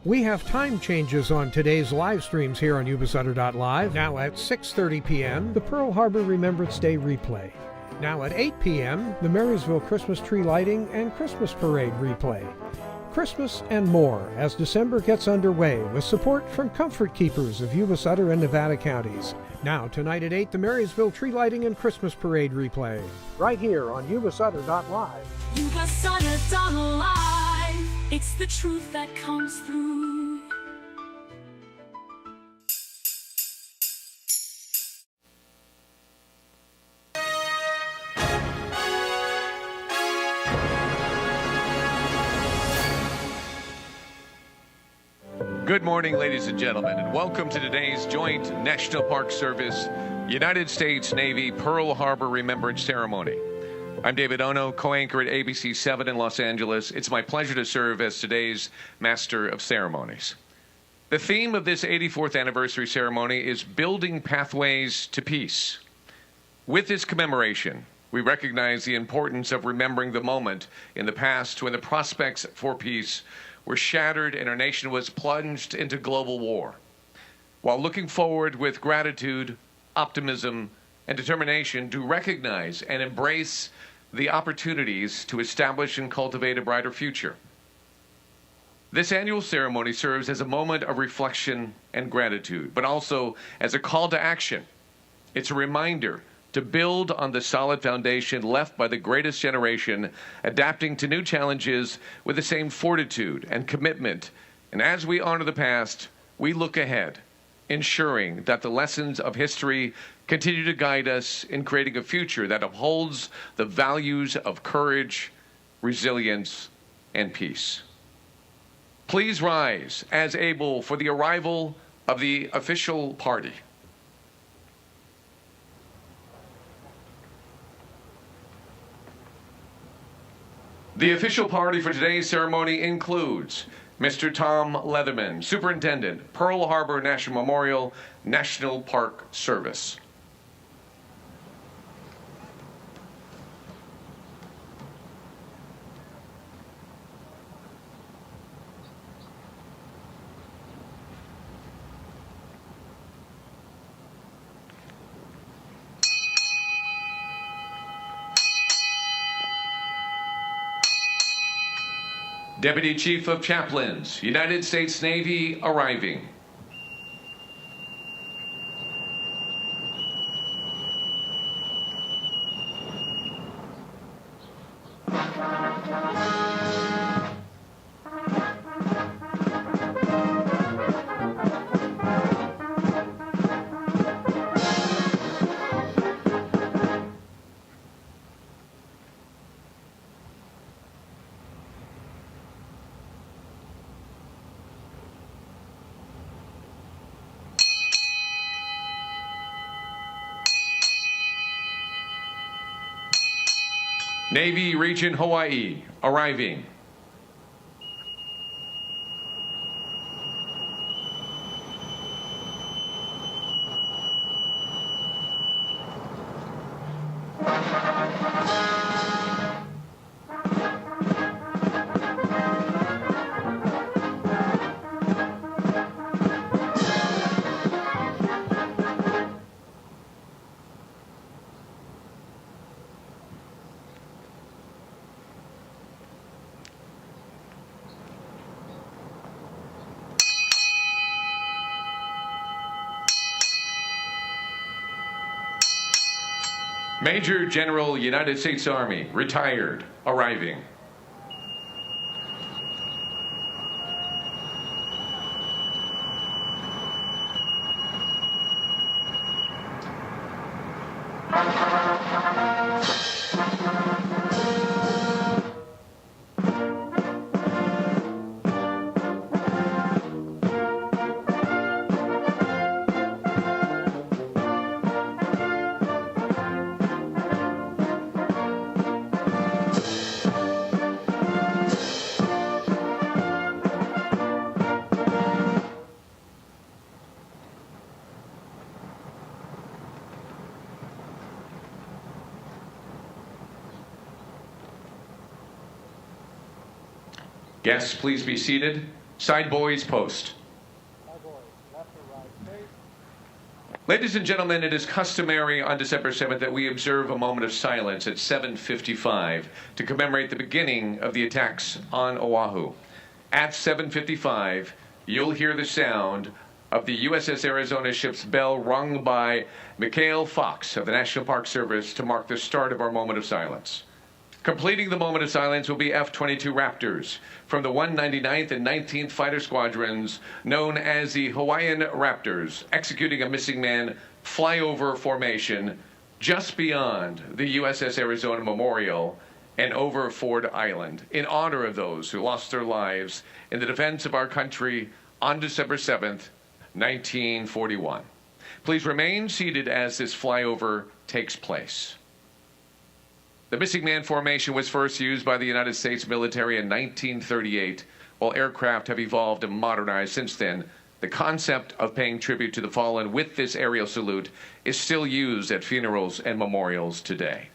We have time changes on today's live streams here on Yuba-Sutter.LIVE. Now at 6:30 p.m., the Pearl Harbor Remembrance Day replay. Now at 8 p.m., the Marysville Christmas tree lighting and Christmas parade replay. Christmas and more as December gets underway with support from Comfort Keepers of Yuba-Sutter and Nevada counties. Now tonight at 8, the Marysville tree lighting and Christmas parade replay. Right here on Yuba-Sutter.LIVE. Yuba-Sutter.LIVE. It's the truth that comes through. Good morning, ladies and gentlemen, and welcome to today's joint National Park Service United States Navy Pearl Harbor Remembrance Ceremony. I'm David Ono, co-anchor at ABC 7 in Los Angeles. It's my pleasure to serve as today's Master of Ceremonies. The theme of this 84th anniversary ceremony is Building Pathways to Peace. With this commemoration, we recognize the importance of remembering the moment in the past when the prospects for peace were shattered and our nation was plunged into global war, while looking forward with gratitude, optimism, and determination to recognize and embrace the opportunities to establish and cultivate a brighter future. This annual ceremony serves as a moment of reflection and gratitude, but also as a call to action. It's a reminder to build on the solid foundation left by the greatest generation, adapting to new challenges with the same fortitude and commitment. And as we honor the past, we look ahead, ensuring that the lessons of history continue to guide us in creating a future that upholds the values of courage, resilience, and peace. Please rise as able for the arrival of the official party. The official party for today's ceremony includes Mr. Tom Leatherman, Superintendent, Pearl Harbor National Memorial, National Park Service. Deputy Chief of Chaplains, United States Navy, arriving. Navy Region Hawaii, arriving. Major General United States Army, retired, arriving. Guests, please be seated. Side boys post. Ladies and gentlemen, it is customary on December 7th that we observe a moment of silence at 7:55 to commemorate the beginning of the attacks on Oahu. At 7:55, you'll hear the sound of the USS Arizona ship's bell rung by Mikhail Fox of the National Park Service to mark the start of our moment of silence. Completing the moment of silence will be F-22 Raptors from the 199th and 19th Fighter Squadrons, known as the Hawaiian Raptors, executing a missing man flyover formation just beyond the USS Arizona Memorial and over Ford Island, in honor of those who lost their lives in the defense of our country on December 7th, 1941. Please remain seated as this flyover takes place. The missing man formation was first used by the United States military in 1938. While aircraft have evolved and modernized since then, the concept of paying tribute to the fallen with this aerial salute is still used at funerals and memorials today.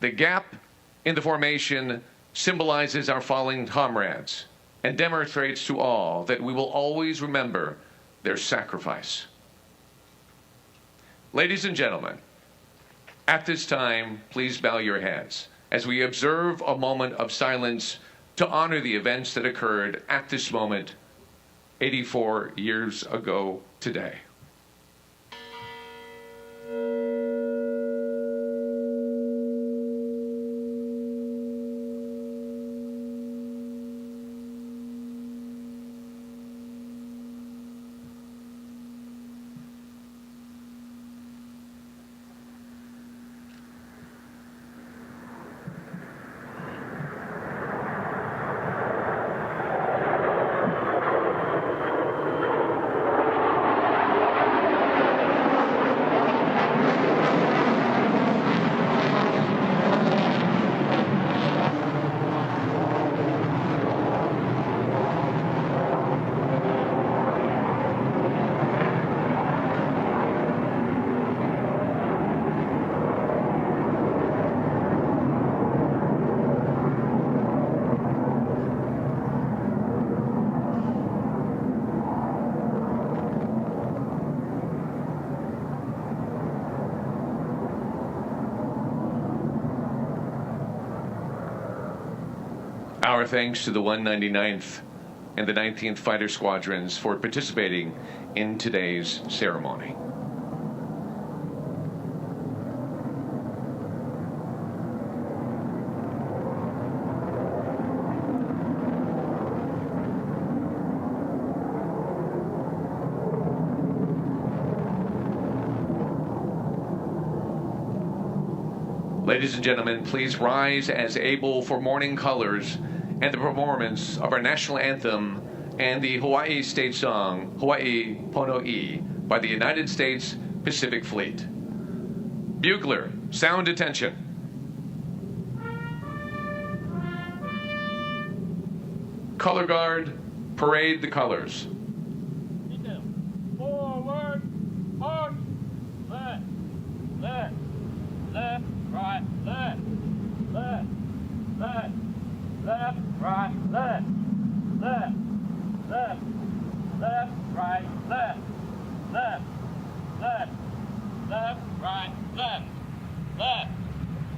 The gap in the formation symbolizes our fallen comrades and demonstrates to all that we will always remember their sacrifice. Ladies and gentlemen, at this time, please bow your heads as we observe a moment of silence to honor the events that occurred at this moment 84 years ago today. Our thanks to the 199th and the 19th Fighter Squadrons for participating in today's ceremony. Ladies and gentlemen, please rise as able for morning colors and the performance of our national anthem and the Hawaii state song, Hawaii Pono'i, by the United States Pacific Fleet. Bugler, sound attention. Color guard, parade the colors. Forward, march, left, left, left, right, left, left, left, left, right, left, left, left, left, right, left, left, left, left, right, left, left,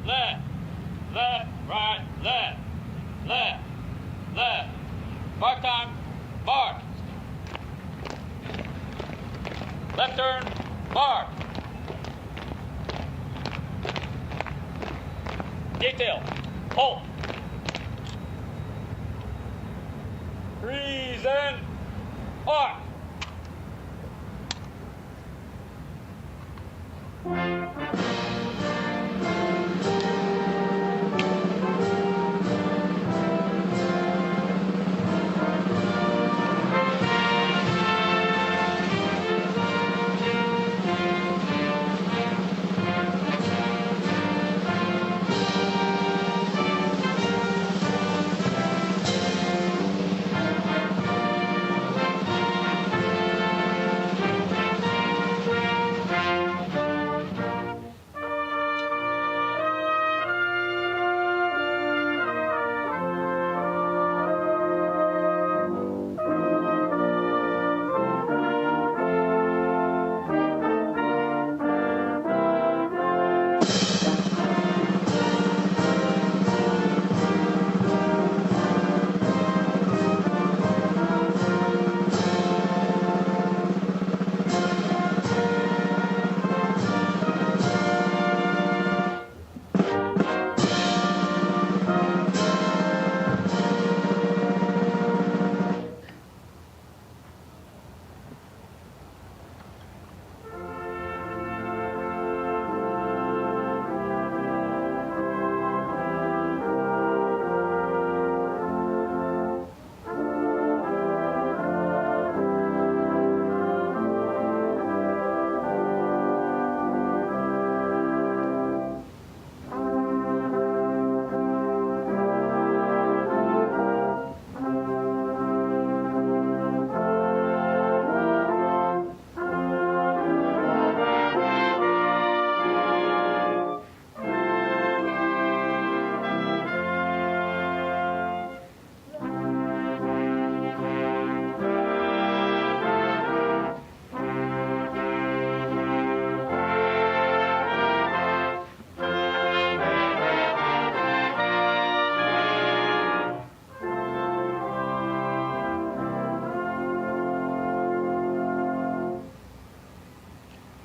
left, left, right, left, left, left. Mark time, mark. Left turn, mark. Detail, halt. Freeze and mark.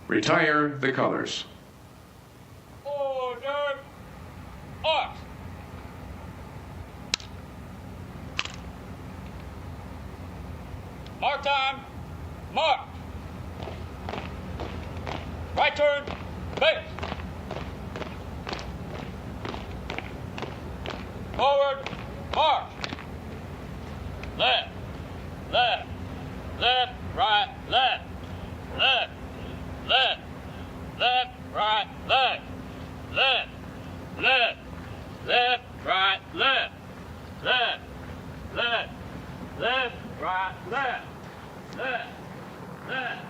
Retire the colors. Order. Arms. Mark time. Mark. Right turn. Base. Forward. March. Left. Left. Left. Right. Left. Left. Left. Left. Right. Left. Left. Left. Left. Right. Left. Left. Left. Left. Right. Left. Left. Left.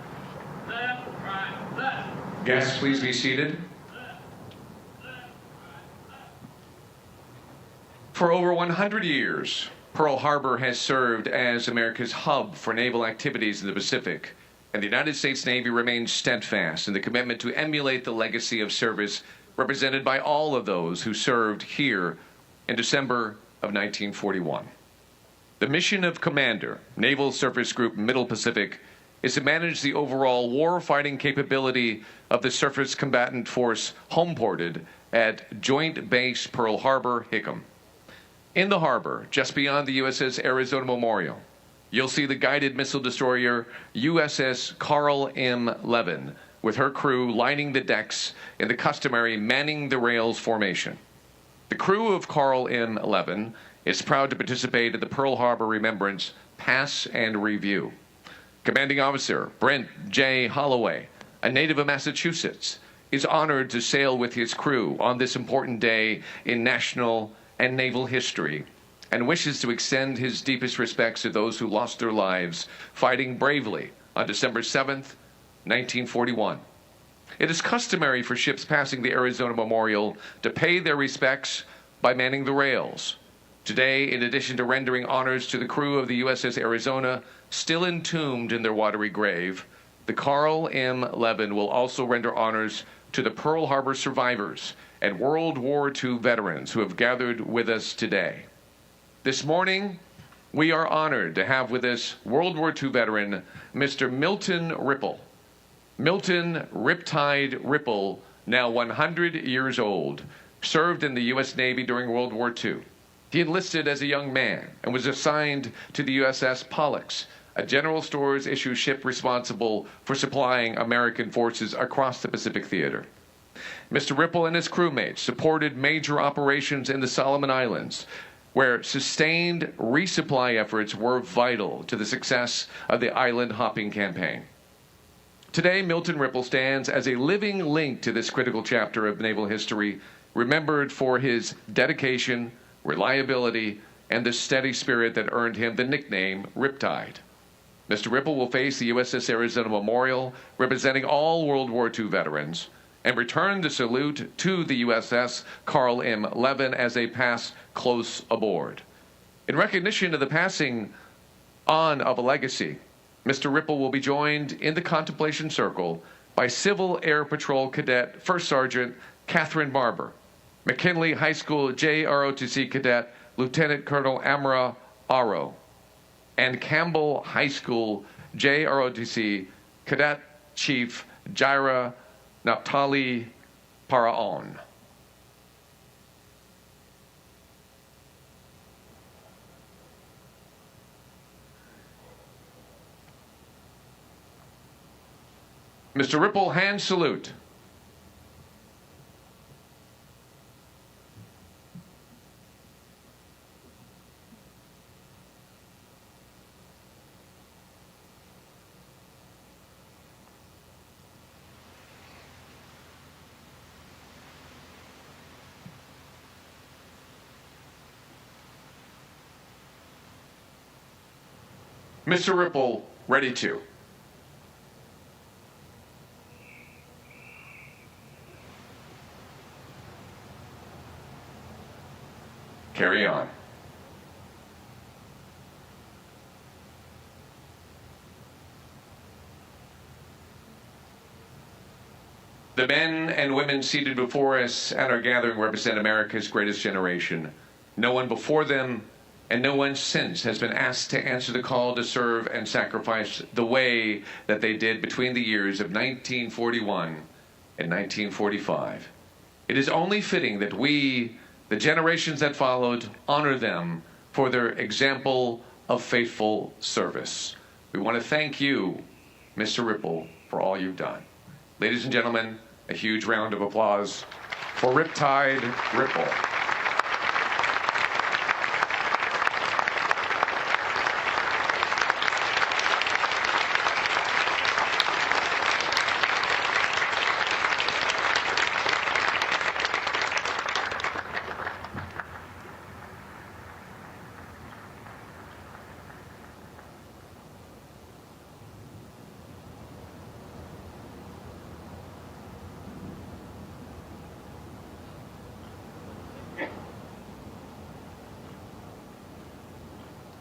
Left. Right. Left. Guests, please be seated. For over 100 years, Pearl Harbor has served as America's hub for naval activities in the Pacific, and the United States Navy remains steadfast in the commitment to emulate the legacy of service represented by all of those who served here in December of 1941. The mission of Commander, Naval Surface Group Middle Pacific, is to manage the overall war-fighting capability of the Surface Combatant Force homeported at Joint Base Pearl Harbor, Hickam. In the harbor, just beyond the USS Arizona Memorial, you'll see the guided missile destroyer USS Carl M. Levin, with her crew lining the decks in the customary manning the rails formation. The crew of Carl M. Levin is proud to participate in the Pearl Harbor Remembrance Pass and Review. Commanding Officer Brent J. Holloway, a native of Massachusetts, is honored to sail with his crew on this important day in national and naval history, and wishes to extend his deepest respects to those who lost their lives fighting bravely on December 7th, 1941. It is customary for ships passing the Arizona Memorial to pay their respects by manning the rails. Today, in addition to rendering honors to the crew of the USS Arizona, still entombed in their watery grave, the Carl M. Levin will also render honors to the Pearl Harbor survivors and World War II veterans who have gathered with us today. This morning, we are honored to have with us World War II veteran, Mr. Milton Ripple. Milton Riptide Ripple, now 100 years old, served in the U.S. Navy during World War II. He enlisted as a young man and was assigned to the USS Pollux, a general stores issue ship responsible for supplying American forces across the Pacific theater. Mr. Ripple and his crewmates supported major operations in the Solomon Islands, where sustained resupply efforts were vital to the success of the island hopping campaign. Today, Milton Ripple stands as a living link to this critical chapter of naval history, remembered for his dedication, reliability, and the steady spirit that earned him the nickname Riptide. Mr. Ripple will face the USS Arizona Memorial, representing all World War II veterans, and return the salute to the USS Carl M. Levin as they pass close aboard. In recognition of the passing on of a legacy, Mr. Ripple will be joined in the contemplation circle by Civil Air Patrol Cadet First Sergeant Catherine Barber, McKinley High School JROTC Cadet Lieutenant Colonel Amra Aro, and Campbell High School JROTC Cadet Chief Jaira Naphtali Paraon. Mr. Ripple, hand salute. Mr. Ripple, ready to. Carry on. The men and women seated before us at our gathering represent America's greatest generation. No one before them, and no one since has been asked to answer the call to serve and sacrifice the way that they did between the years of 1941 and 1945. It is only fitting that we, the generations that followed, honor them for their example of faithful service. We want to thank you, Mr. Ripple, for all you've done. Ladies and gentlemen, a huge round of applause for Riptide Ripple.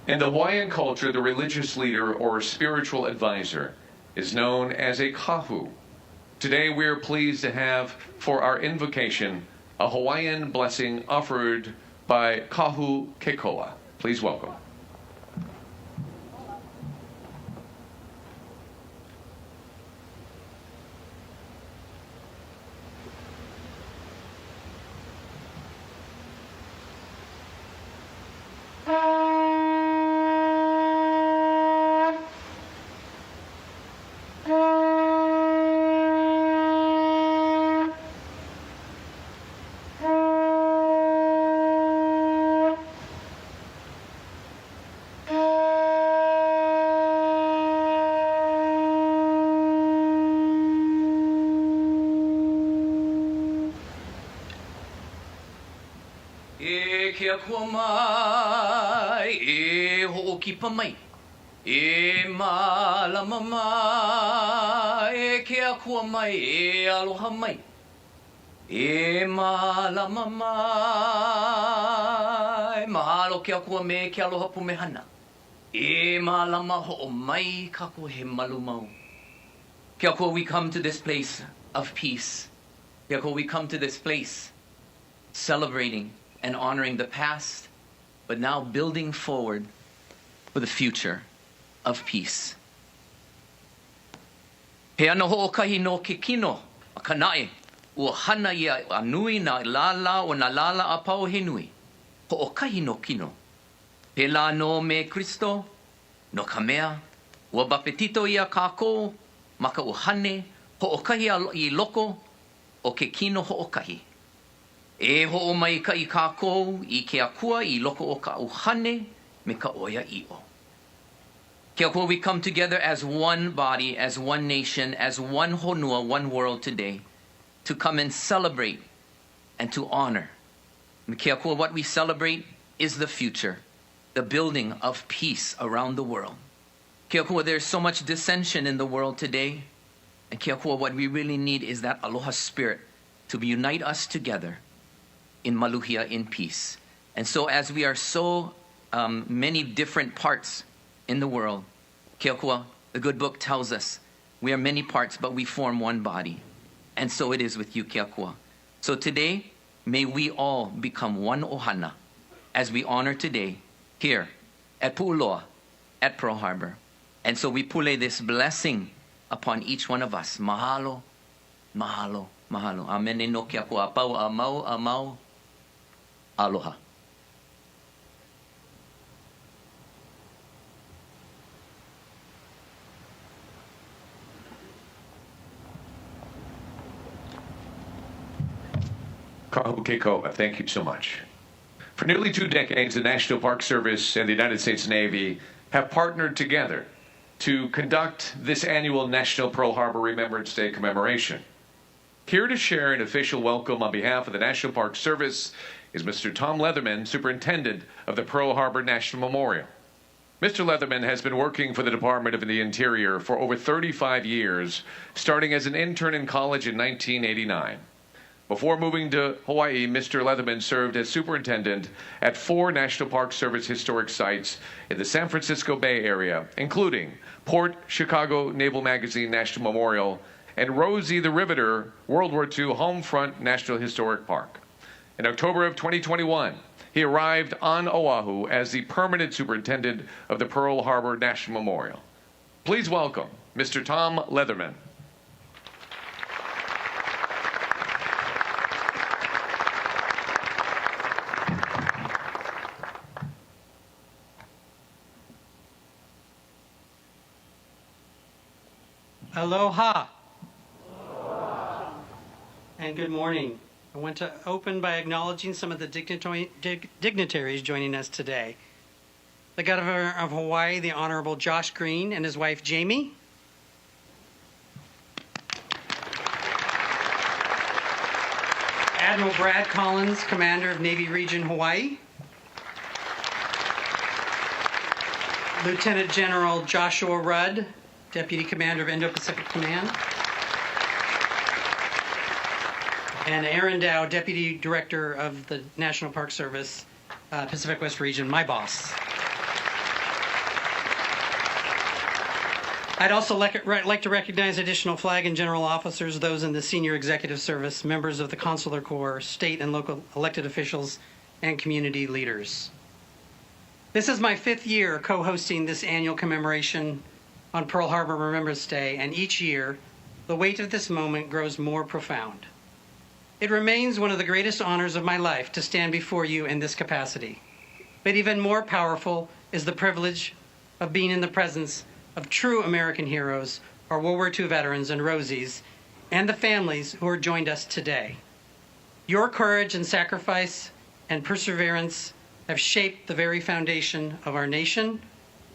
In the Hawaiian culture, the religious leader or spiritual advisor is known as a kahu. Today we are pleased to have for our invocation a Hawaiian blessing offered by Kahu Kekoa. Please welcome. Kia kua mai, e ho'okipa mai, e malama mai, e kia kua mai, e aloha mai, e malama mai, mahalo kia kua me ke aloha pumehana, e malama ho'o mai ka kua he malu mau. Kia kua, we come to this place of peace. Kia kua, we come to this place celebrating and honoring the past, but now building forward for the future of peace. He ana ho'okahi no ke kino, a kanae, ua hana ia a nui na lala o na lala a pau he nui. Ho'okahi no kino. He la no me Kristo, no ka mea, ua bapetito ia kākou, maka uhane, ho'okahi I loko o ke kino ho'okahi. E ho'o mai ka I kākou I ke akua I loko o ka uhane me ka oia i'o. Kia kua, we come together as one body, as one nation, as one honua, one world today, to come and celebrate and to honor. Kia kua, what we celebrate is the future, the building of peace around the world. Kia kua, there's so much dissension in the world today. And kia kua, what we really need is that aloha spirit to unite us together in maluhia, in peace. And so as we are so many different parts in the world, kia kua, the good book tells us we are many parts, but we form one body. And so it is with you, kia kua. So today, may we all become one ohana as we honor today here at Pu'uloa, at Pearl Harbor. And so we pule this blessing upon each one of us. Mahalo, mahalo, mahalo. Amen. No kia kua, apau, amau, amau. Aloha. Kahu Kekoa, thank you so much. For nearly 2 decades, the National Park Service and the United States Navy have partnered together to conduct this annual National Pearl Harbor Remembrance Day commemoration. Here to share an official welcome on behalf of the National Park Service is Mr. Tom Leatherman, Superintendent of the Pearl Harbor National Memorial. Mr. Leatherman has been working for the Department of the Interior for over 35 years, starting as an intern in college in 1989. Before moving to Hawaii, Mr. Leatherman served as superintendent at 4 National Park Service historic sites in the San Francisco Bay Area, including Port Chicago Naval Magazine National Memorial and Rosie the Riveter World War II Homefront National Historic Park. In October of 2021, He arrived on Oahu as the permanent superintendent of the Pearl Harbor National Memorial. Please welcome Mr. Tom Leatherman. Aloha. And good morning. I want to open by acknowledging some of the dignitaries joining us today. The Governor of Hawaii, the Honorable Josh Green, and his wife Jamie. Admiral Brad Collins, Commander of Navy Region Hawaii. Lieutenant General Joshua Rudd, Deputy Commander of Indo-Pacific Command. And Aaron Dow, Deputy Director of the National Park Service, Pacific West Region, my boss. I'd also like to recognize additional flag and general officers, those in the senior executive service, members of the Consular Corps, state and local elected officials, and community leaders. This is my 5th year co-hosting this annual commemoration on Pearl Harbor Remembrance Day, and each year, the weight of this moment grows more profound. It remains one of the greatest honors of my life to stand before you in this capacity. But even more powerful is the privilege of being in the presence of true American heroes, our World War II veterans and Rosies, and the families who are joined us today. Your courage and sacrifice and perseverance have shaped the very foundation of our nation.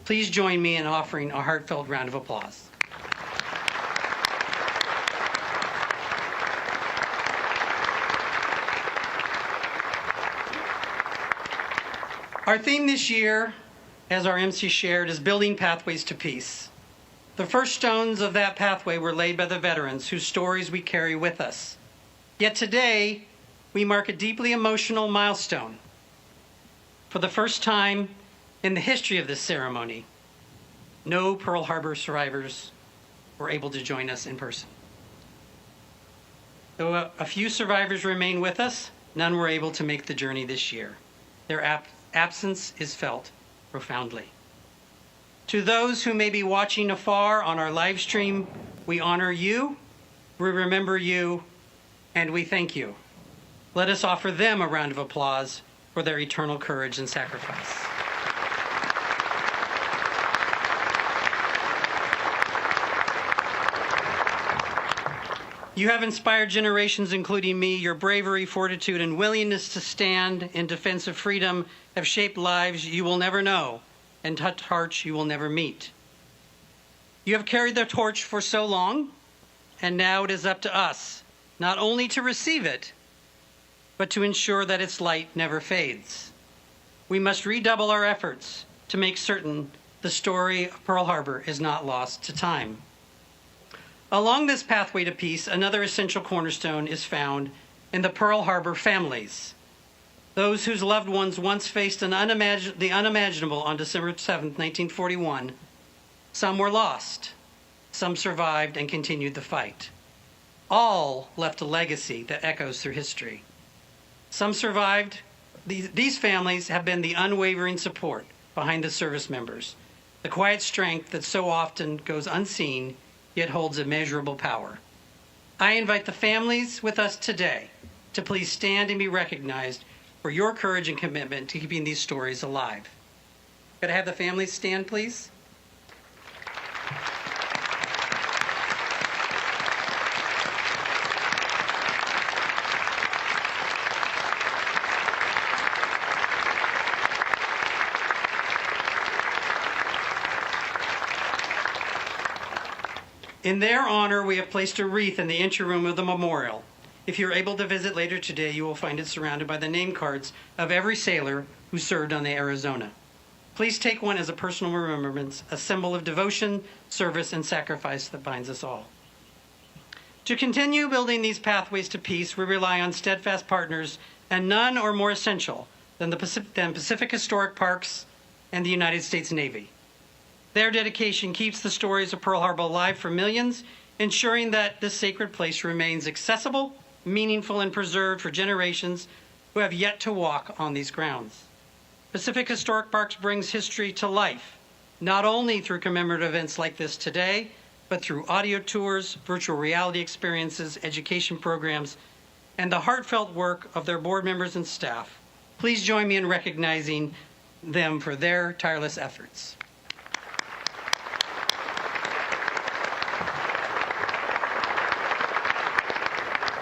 Please join me in offering a heartfelt round of applause. Our theme this year, as our MC shared, is Building Pathways to Peace. The first stones of that pathway were laid by the veterans whose stories we carry with us. Yet today, we mark a deeply emotional milestone. For the first time in the history of this ceremony, no Pearl Harbor survivors were able to join us in person. Though a few survivors remain with us, none were able to make the journey this year. Their absence is felt profoundly. To those who may be watching afar on our live stream, we honor you, we remember you, and we thank you. Let us offer them a round of applause for their eternal courage and sacrifice. You have inspired generations, including me. Your bravery, fortitude, and willingness to stand in defense of freedom have shaped lives you will never know and touched hearts you will never meet. You have carried the torch for so long, and now it is up to us not only to receive it, but to ensure that its light never fades. We must redouble our efforts to make certain the story of Pearl Harbor is not lost to time. Along this pathway to peace, another essential cornerstone is found in the Pearl Harbor families. Those whose loved ones once faced the unimaginable on December 7, 1941. Some were lost. Some survived and continued the fight. All left a legacy that echoes through history. Some survived. These families have been the unwavering support behind the service members, the quiet strength that so often goes unseen yet holds immeasurable power. I invite the families with us today to please stand and be recognized for your courage and commitment to keeping these stories alive. Could I have the families stand, please? In their honor, we have placed a wreath in the entry room of the memorial. If you're able to visit later today, you will find it surrounded by the name cards of every sailor who served on the Arizona. Please take one as a personal remembrance, a symbol of devotion, service, and sacrifice that binds us all. To continue building these pathways to peace, we rely on steadfast partners, and none are more essential than Pacific Historic Parks and the United States Navy. Their dedication keeps the stories of Pearl Harbor alive for millions, ensuring that this sacred place remains accessible, meaningful, and preserved for generations who have yet to walk on these grounds. Pacific Historic Parks brings history to life, not only through commemorative events like this today, but through audio tours, virtual reality experiences, education programs, and the heartfelt work of their board members and staff. Please join me in recognizing them for their tireless efforts.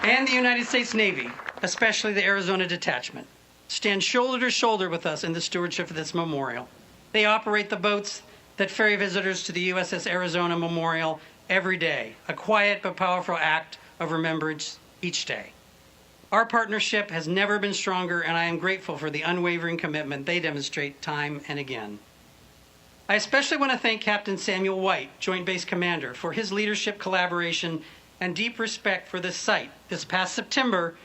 And the United States Navy, especially the Arizona Detachment, stand shoulder to shoulder with us in the stewardship of this memorial. They operate the boats that ferry visitors to the USS Arizona Memorial every day, a quiet but powerful act of remembrance each day. Our partnership has never been stronger, and I am grateful for the unwavering commitment they demonstrate time and again. I especially want to thank Captain Samuel White, Joint Base Commander, for his leadership, collaboration, and deep respect for this site. This past September,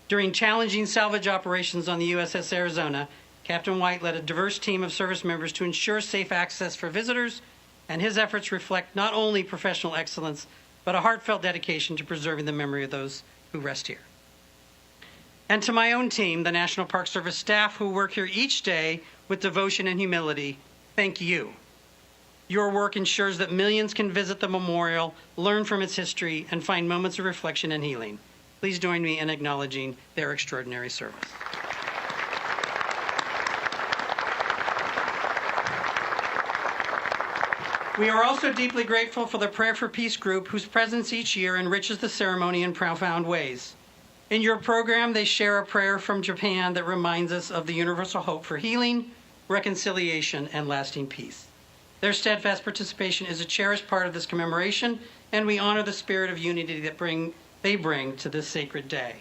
during challenging salvage operations on the USS Arizona, Captain White led a diverse team of service members to ensure safe access for visitors, and his efforts reflect not only professional excellence, but a heartfelt dedication to preserving the memory of those who rest here. And to my own team, the National Park Service staff who work here each day with devotion and humility, thank you. Your work ensures that millions can visit the memorial, learn from its history, and find moments of reflection and healing. Please join me in acknowledging their extraordinary service. We are also deeply grateful for the Prayer for Peace group, whose presence each year enriches the ceremony in profound ways. In your program, they share a prayer from Japan that reminds us of the universal hope for healing, reconciliation, and lasting peace. Their steadfast participation is a cherished part of this commemoration, and we honor the spirit of unity that they bring to this sacred day.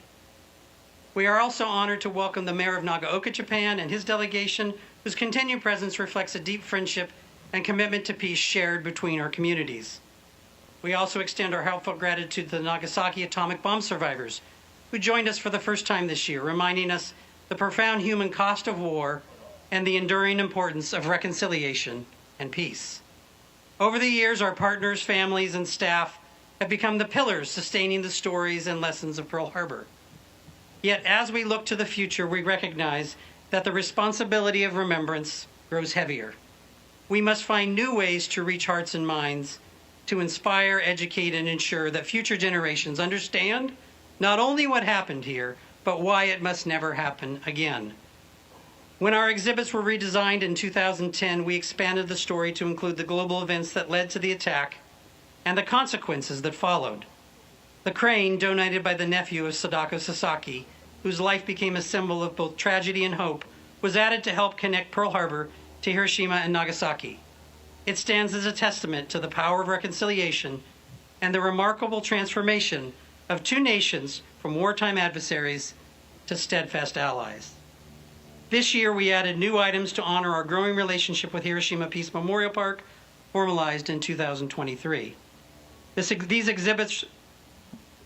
We are also honored to welcome the Mayor of Nagaoka, Japan, and his delegation, whose continued presence reflects a deep friendship and commitment to peace shared between our communities. We also extend our heartfelt gratitude to the Nagasaki atomic bomb survivors, who joined us for the first time this year, reminding us the profound human cost of war and the enduring importance of reconciliation and peace. Over the years, our partners, families, and staff have become the pillars sustaining the stories and lessons of Pearl Harbor. Yet as we look to the future, we recognize that the responsibility of remembrance grows heavier. We must find new ways to reach hearts and minds, to inspire, educate, and ensure that future generations understand not only what happened here, but why it must never happen again. When our exhibits were redesigned in 2010, we expanded the story to include the global events that led to the attack and the consequences that followed. The crane, donated by the nephew of Sadako Sasaki, whose life became a symbol of both tragedy and hope, was added to help connect Pearl Harbor to Hiroshima and Nagasaki. It stands as a testament to the power of reconciliation and the remarkable transformation of two nations from wartime adversaries to steadfast allies. This year, we added new items to honor our growing relationship with Hiroshima Peace Memorial Park, formalized in 2023. These exhibits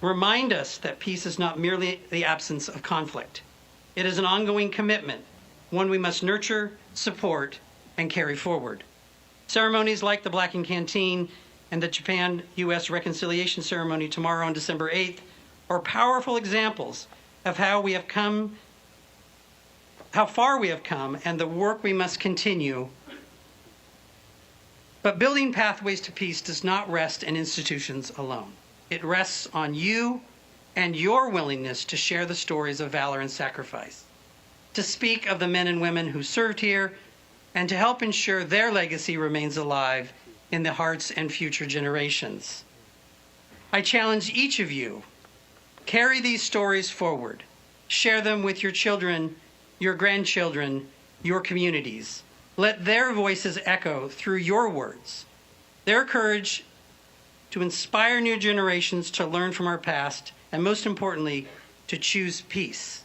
remind us that peace is not merely the absence of conflict. It is an ongoing commitment, one we must nurture, support, and carry forward. Ceremonies like the Blackened Canteen and the Japan-U.S. Reconciliation Ceremony tomorrow on December 8th are powerful examples of how far we have come, and the work we must continue. But building pathways to peace does not rest in institutions alone. It rests on you and your willingness to share the stories of valor and sacrifice, to speak of the men and women who served here, and to help ensure their legacy remains alive in the hearts and future generations. I challenge each of you, carry these stories forward, share them with your children, your grandchildren, your communities. Let their voices echo through your words. Their courage to inspire new generations to learn from our past, and most importantly, to choose peace.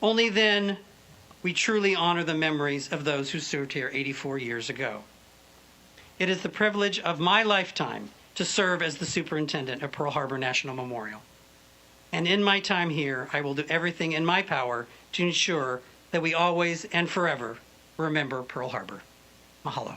Only then we truly honor the memories of those who served here 84 years ago. It is the privilege of my lifetime to serve as the superintendent of Pearl Harbor National Memorial. And in my time here, I will do everything in my power to ensure that we always and forever remember Pearl Harbor. Mahalo.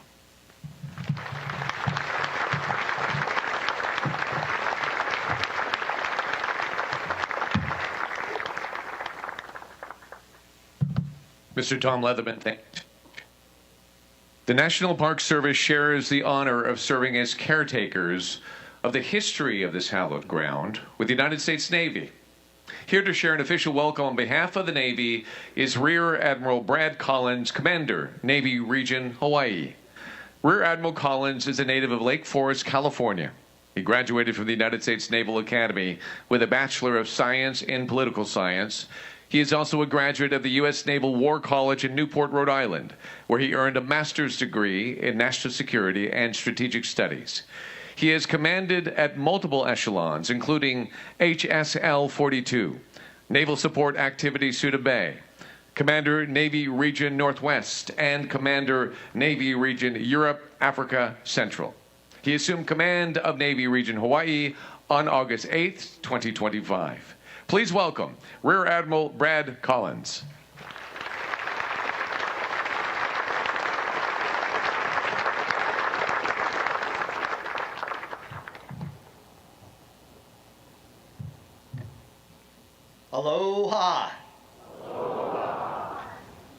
Mr. Tom Leatherman, thank you. The National Park Service shares the honor of serving as caretakers of the history of this hallowed ground with the United States Navy. Here to share an official welcome on behalf of the Navy is Rear Admiral Brad Collins, Commander, Navy Region, Hawaii. Rear Admiral Collins is a native of Lake Forest, California. He graduated from the United States Naval Academy with a Bachelor of Science in Political Science. He is also a graduate of the U.S. Naval War College in Newport, Rhode Island, where he earned a master's degree in national security and strategic studies. He has commanded at multiple echelons, including HSL-42, Naval Support Activity Suda Bay, Commander Navy Region Northwest, and Commander Navy Region Europe, Africa, Central. He assumed command of Navy Region Hawaii on August 8th, 2025. Please welcome Rear Admiral Brad Collins. Aloha.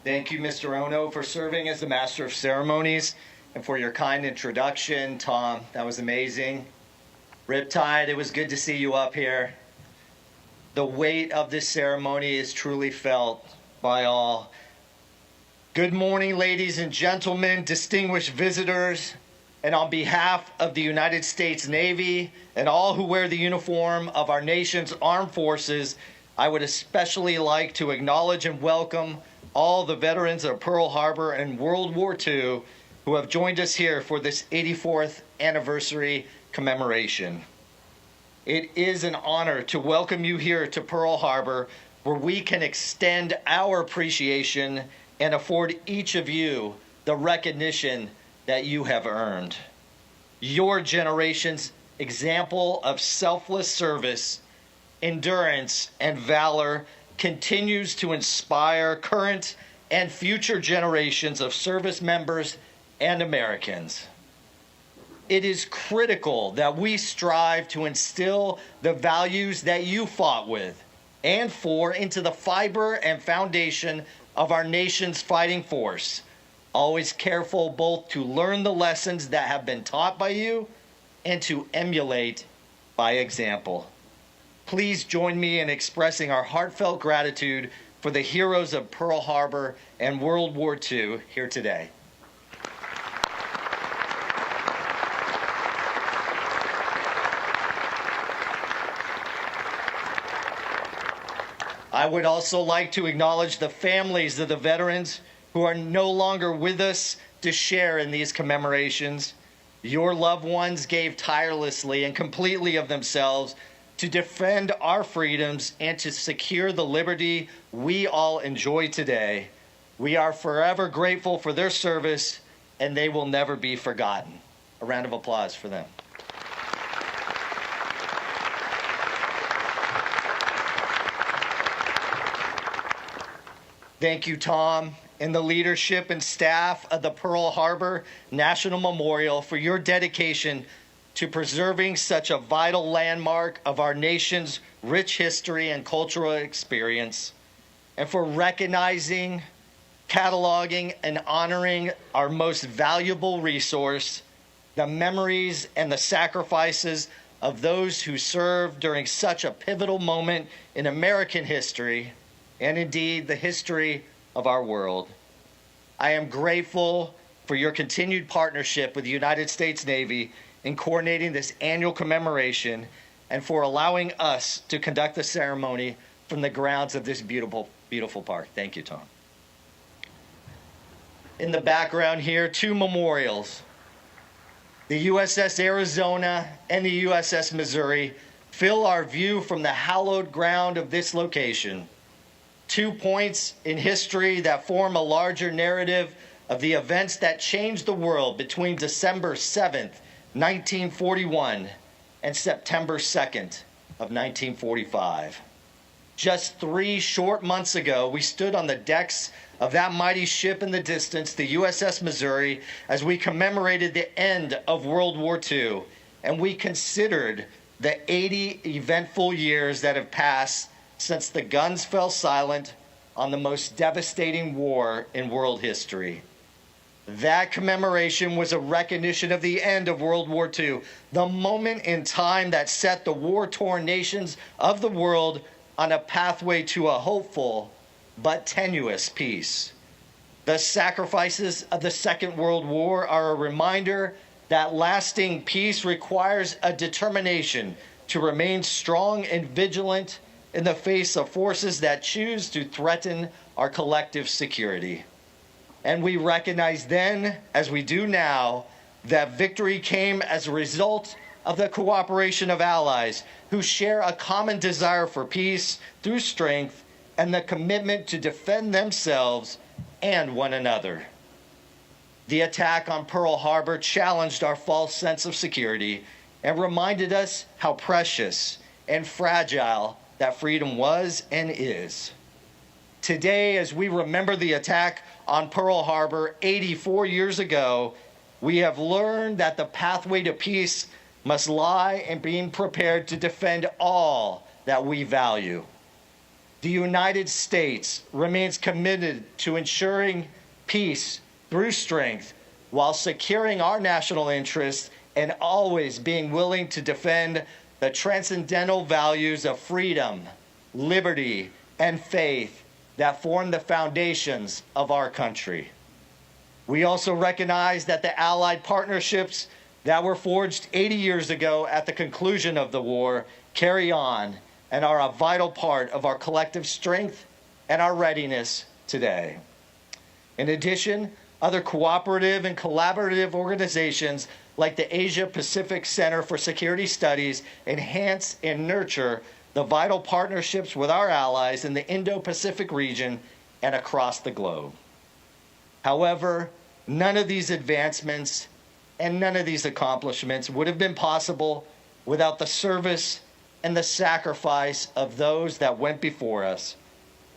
Thank you, Mr. Ono, for serving as the Master of Ceremonies and for your kind introduction. Tom, that was amazing. Riptide, it was good to see you up here. The weight of this ceremony is truly felt by all. Good morning, ladies and gentlemen, distinguished visitors, and on behalf of the United States Navy and all who wear the uniform of our nation's armed forces, I would especially like to acknowledge and welcome all the veterans of Pearl Harbor and World War II who have joined us here for this 84th anniversary commemoration. It is an honor to welcome you here to Pearl Harbor, where we can extend our appreciation and afford each of you the recognition that you have earned. Your generation's example of selfless service, endurance, and valor continues to inspire current and future generations of service members and Americans. It is critical that we strive to instill the values that you fought with and for into the fiber and foundation of our nation's fighting force, always careful both to learn the lessons that have been taught by you and to emulate by example. Please join me in expressing our heartfelt gratitude for the heroes of Pearl Harbor and World War II here today. I would also like to acknowledge the families of the veterans who are no longer with us to share in these commemorations. Your loved ones gave tirelessly and completely of themselves to defend our freedoms and to secure the liberty we all enjoy today. We are forever grateful for their service, and they will never be forgotten. A round of applause for them. Thank you, Tom, and the leadership and staff of the Pearl Harbor National Memorial for your dedication to preserving such a vital landmark of our nation's rich history and cultural experience, and for recognizing, cataloging, and honoring our most valuable resource, the memories and the sacrifices of those who served during such a pivotal moment in American history, and indeed the history of our world. I am grateful for your continued partnership with the United States Navy in coordinating this annual commemoration and for allowing us to conduct the ceremony from the grounds of this beautiful, beautiful park. Thank you, Tom. In the background here, two memorials. The USS Arizona and the USS Missouri fill our view from the hallowed ground of this location. 2 points in history that form a larger narrative of the events that changed the world between December 7th, 1941 and September 2nd of 1945. Just 3 short months ago, we stood on the decks of that mighty ship in the distance, the USS Missouri, as we commemorated the end of World War II, and we considered the 80 eventful years that have passed since the guns fell silent, on the most devastating war in world history. That commemoration was a recognition of the end of World War II, the moment in time that set the war-torn nations of the world on a pathway to a hopeful but tenuous peace. The sacrifices of the Second World War are a reminder that lasting peace requires a determination to remain strong and vigilant in the face of forces that choose to threaten our collective security. And we recognize then, as we do now, that victory came as a result of the cooperation of allies who share a common desire for peace through strength and the commitment to defend themselves and one another. The attack on Pearl Harbor challenged our false sense of security and reminded us how precious and fragile that freedom was and is. Today, as we remember the attack on Pearl Harbor 84 years ago, we have learned that the pathway to peace must lie in being prepared to defend all that we value. The United States remains committed to ensuring peace through strength while securing our national interests and always being willing to defend the transcendental values of freedom, liberty, and faith that form the foundations of our country. We also recognize that the Allied partnerships that were forged 80 years ago at the conclusion of the war carry on and are a vital part of our collective strength and our readiness today. In addition, other cooperative and collaborative organizations like the Asia-Pacific Center for Security Studies enhance and nurture the vital partnerships with our allies in the Indo-Pacific region and across the globe. However, none of these advancements and none of these accomplishments would have been possible without the service and the sacrifice of those that went before us.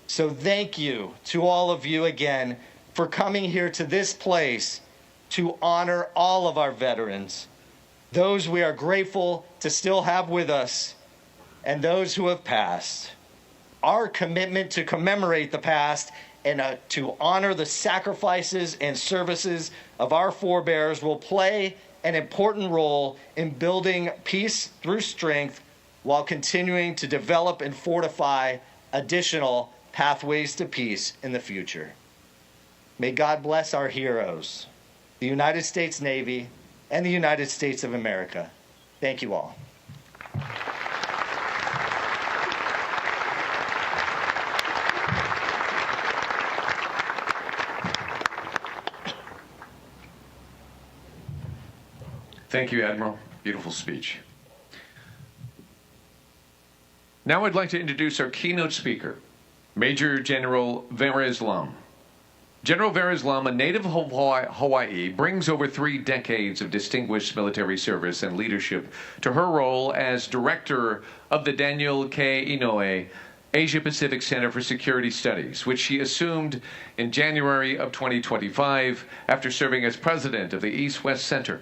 So thank you to all of you again for coming here to this place to honor all of our veterans, those we are grateful to still have with us, and those who have passed. Our commitment to commemorate the past and to honor the sacrifices and services of our forebears will play an important role in building peace through strength while continuing to develop and fortify additional pathways to peace in the future. May God bless our heroes, the United States Navy, and the United States of America. Thank you all. Thank you, Admiral. Beautiful speech. Now I'd like to introduce our keynote speaker, Major General Veres Lum. General Veres Lum, a native of Hawaii, brings over 3 decades of distinguished military service and leadership to her role as director of the Daniel K. Inouye Asia-Pacific Center for Security Studies, which she assumed in January of 2025 after serving as president of the East-West Center.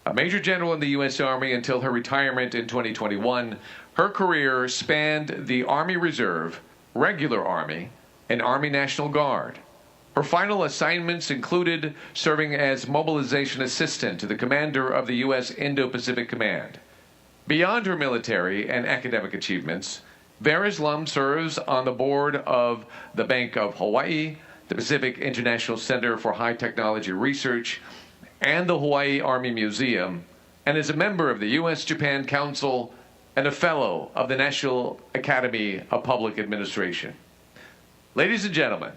A Major General in the U.S. Army until her retirement in 2021, her career spanned the Army Reserve, Regular Army, and Army National Guard. Her final assignments included serving as mobilization assistant to the commander of the U.S. Indo-Pacific Command. Beyond her military and academic achievements, Veres Lum serves on the board of the Bank of Hawaii, the Pacific International Center for High Technology Research, and the Hawaii Army Museum, and is a member of the U.S.-Japan Council and a fellow of the National Academy of Public Administration. Ladies and gentlemen,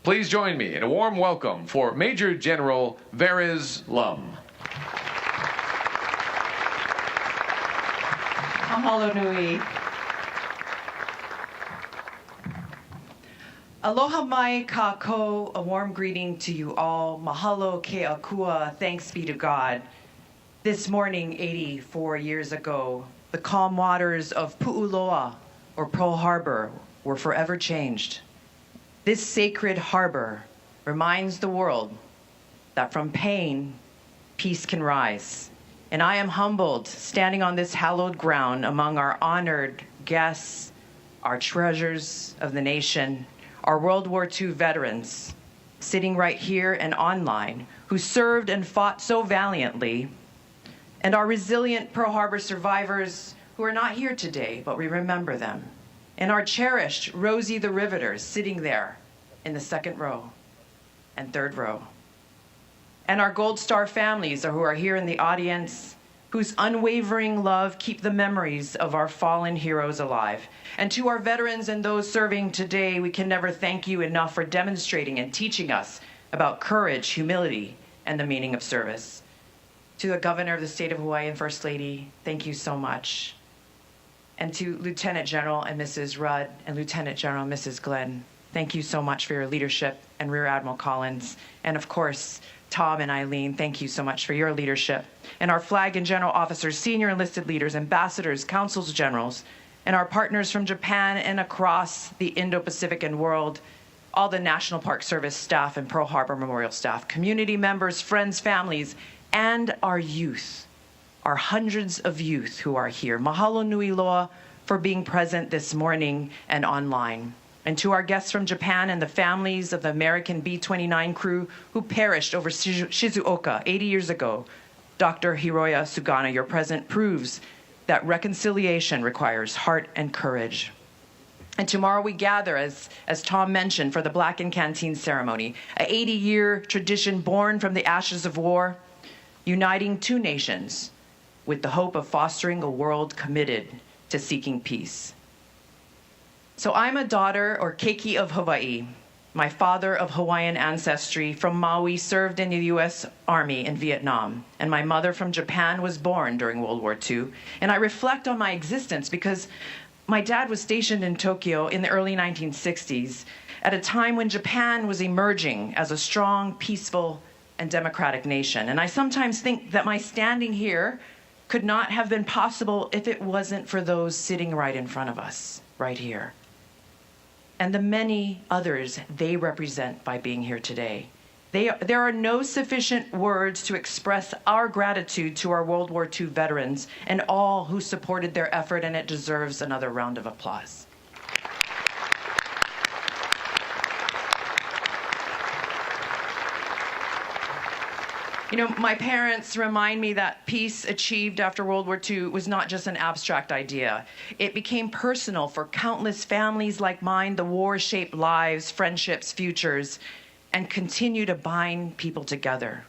please join me in a warm welcome for Major General Veres Lum. Mahalo nui. Aloha mai kako, a warm greeting to you all. Mahalo ke akua, thanks be to God. This morning, 84 years ago, the calm waters of Pu'uloa, or Pearl Harbor, were forever changed. This sacred harbor reminds the world that from pain, peace can rise. And I am humbled standing on this hallowed ground among our honored guests, our treasures of the nation, our World War II veterans, sitting right here and online, who served and fought so valiantly, and our resilient Pearl Harbor survivors who are not here today, but we remember them, and our cherished Rosie the Riveters sitting there in the second row and third row, and our Gold Star families who are here in the audience, whose unwavering love keep the memories of our fallen heroes alive. And to our veterans and those serving today, we can never thank you enough for demonstrating and teaching us about courage, humility, and the meaning of service. To the Governor of the State of Hawaii and First Lady, thank you so much. And to Lieutenant General and Mrs. Rudd and Lieutenant General Mrs. Glenn, thank you so much for your leadership, and Rear Admiral Collins. And of course, Tom and Eileen, thank you so much for your leadership. And our flag and general officers, senior enlisted leaders, ambassadors, consuls generals, and our partners from Japan and across the Indo-Pacific and world, all the National Park Service staff and Pearl Harbor Memorial staff, community members, friends, families, and our youth, our hundreds of youth who are here. Mahalo nui loa for being present this morning and online. And to our guests from Japan and the families of the American B-29 crew who perished over Shizuoka 80 years ago, Dr. Hiroya Sugana, your presence proves that reconciliation requires heart and courage. And tomorrow we gather, as Tom mentioned, for the Black and Canteen ceremony, an 80-year tradition born from the ashes of war, uniting two nations with the hope of fostering a world committed to seeking peace. So I'm a daughter, or keiki, of Hawaii. My father, of Hawaiian ancestry from Maui, served in the U.S. Army in Vietnam, and my mother from Japan was born during World War II. And I reflect on my existence because my dad was stationed in Tokyo in the early 1960s at a time when Japan was emerging as a strong, peaceful, and democratic nation. And I sometimes think that my standing here could not have been possible if it wasn't for those sitting right in front of us, right here, and the many others they represent by being here today. There are no sufficient words to express our gratitude to our World War II veterans and all who supported their effort, and it deserves another round of applause. You know, my parents remind me that peace achieved after World War II was not just an abstract idea. It became personal for countless families like mine. The war shaped lives, friendships, futures, and continue to bind people together.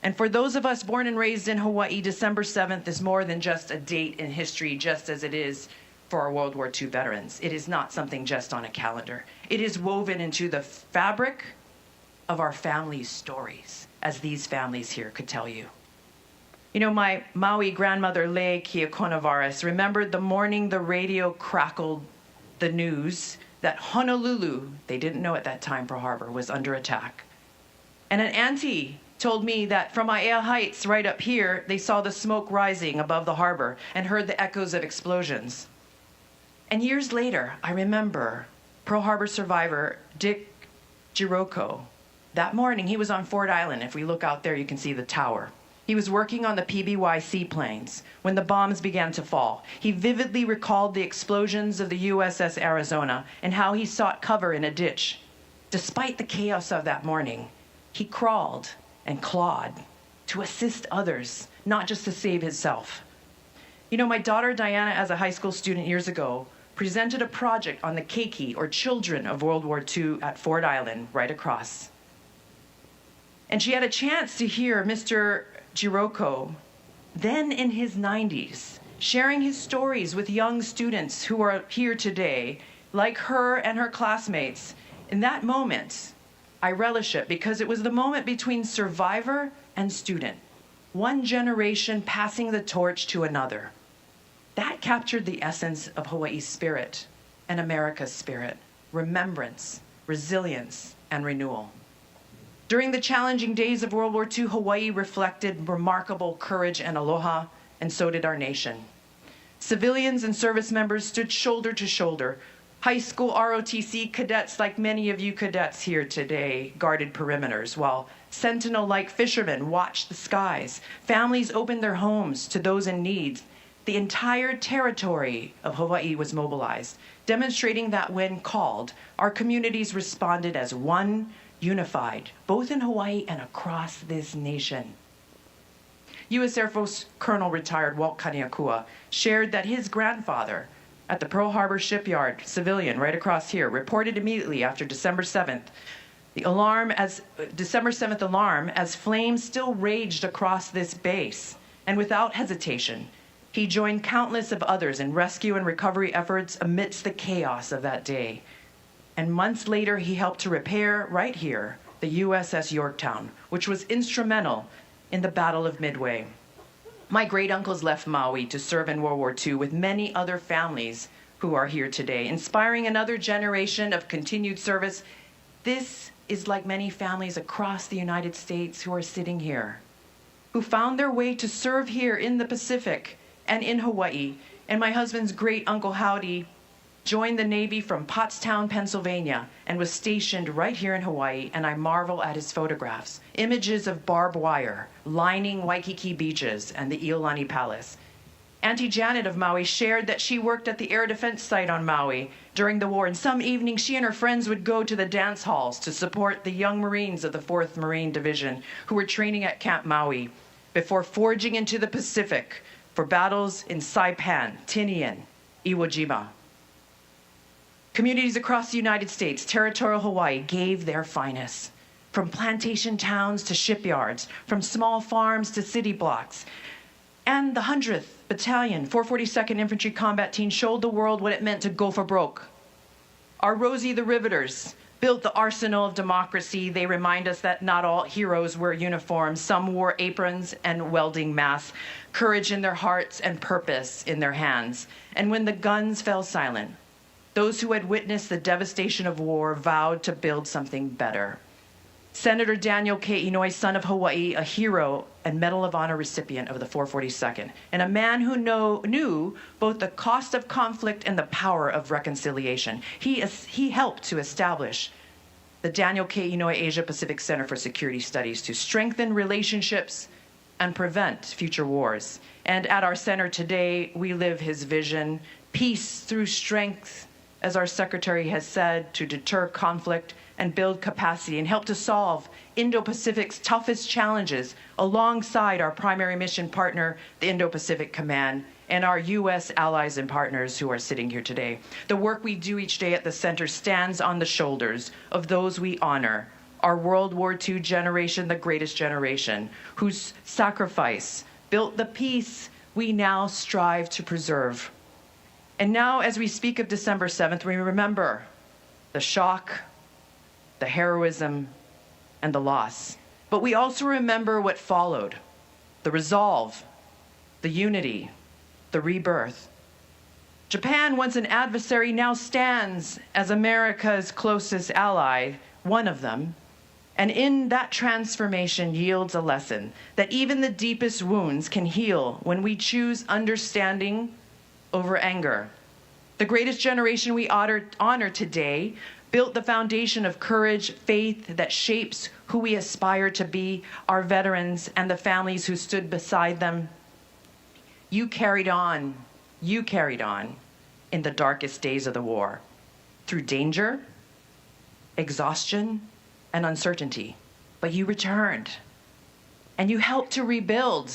And for those of us born and raised in Hawaii, December 7th is more than just a date in history, just as it is for our World War II veterans. It is not something just on a calendar. It is woven into the fabric of our family's stories, as these families here could tell you. You know, my Maui grandmother, Lei Kiakonavaris, remembered the morning the radio crackled the news that Honolulu, they didn't know at that time Pearl Harbor, was under attack. And an auntie told me that from Aiea Heights, right up here, they saw the smoke rising above the harbor and heard the echoes of explosions. And years later, I remember Pearl Harbor survivor Dick Jiroko. That morning, he was on Ford Island. If we look out there, you can see the tower. He was working on the PBY seaplanes when the bombs began to fall. He vividly recalled the explosions of the USS Arizona and how he sought cover in a ditch. Despite the chaos of that morning, he crawled and clawed to assist others, not just to save himself. You know, my daughter Diana, as a high school student years ago, presented a project on the keiki, or children of World War II, at Ford Island, right across. And she had a chance to hear Mr. Jiroko, then in his 90s, sharing his stories with young students who are here today, like her and her classmates. In that moment, I relish it because it was the moment between survivor and student, one generation passing the torch to another. That captured the essence of Hawaii's spirit and America's spirit: remembrance, resilience, and renewal. During the challenging days of World War II, Hawaii reflected remarkable courage and aloha, and so did our nation. Civilians and service members stood shoulder to shoulder. High school ROTC cadets, like many of you cadets here today, guarded perimeters, while sentinel-like fishermen watched the skies. Families opened their homes to those in need. the entire territory of Hawaii was mobilized, demonstrating that when called, our communities responded as one, unified, both in Hawaii and across this nation. U.S. Air Force Colonel retired Walt Kaniakua shared that his grandfather at the Pearl Harbor shipyard, civilian right across here, reported immediately after December 7th, December 7th alarm as flames still raged across this base. And without hesitation, he joined countless of others in rescue and recovery efforts amidst the chaos of that day. And months later, he helped to repair, right here, the USS Yorktown, which was instrumental in the Battle of Midway. My great-uncles left Maui to serve in World War II with many other families who are here today, inspiring another generation of continued service. This is like many families across the United States who are sitting here, who found their way to serve here in the Pacific and in Hawaii. And my husband's great-uncle Howdy joined the Navy from Pottstown, Pennsylvania, and was stationed right here in Hawaii, and I marvel at his photographs. Images of barbed wire lining Waikiki beaches and the Iolani Palace. Auntie Janet of Maui shared that she worked at the air defense site on Maui during the war, and some evenings she and her friends would go to the dance halls to support the young Marines of the 4th Marine Division who were training at Camp Maui before forging into the Pacific for battles in Saipan, Tinian, Iwo Jima. Communities across the United States, territorial Hawaii, gave their finest. From plantation towns to shipyards, from small farms to city blocks. And the 100th Battalion, 442nd Infantry Combat Team showed the world what it meant to go for broke. Our Rosie the Riveters built the arsenal of democracy. They remind us that not all heroes wear uniforms. Some wore aprons and welding masks, courage in their hearts and purpose in their hands. And when the guns fell silent, those who had witnessed the devastation of war vowed to build something better. Senator Daniel K. Inouye, son of Hawaii, a hero and Medal of Honor recipient of the 442nd, and a man who knew both the cost of conflict and the power of reconciliation. He helped to establish the Daniel K. Inouye Asia Pacific Center for Security Studies to strengthen relationships and prevent future wars. And at our center today, we live his vision, peace through strength, as our secretary has said, to deter conflict and build capacity and help to solve Indo-Pacific's toughest challenges alongside our primary mission partner, the Indo-Pacific Command, and our U.S. allies and partners who are sitting here today. The work we do each day at the center stands on the shoulders of those we honor, our World War II generation, the greatest generation, whose sacrifice built the peace we now strive to preserve. And now, as we speak of December 7th, we remember the shock, the heroism, and the loss. But we also remember what followed, the resolve, the unity, the rebirth. Japan, once an adversary, now stands as America's closest ally, one of them, and in that transformation yields a lesson that even the deepest wounds can heal when we choose understanding over anger. The greatest generation we honor today built the foundation of courage, faith that shapes who we aspire to be, our veterans and the families who stood beside them. You carried on in the darkest days of the war, through danger, exhaustion, and uncertainty. But you returned, and you helped to rebuild.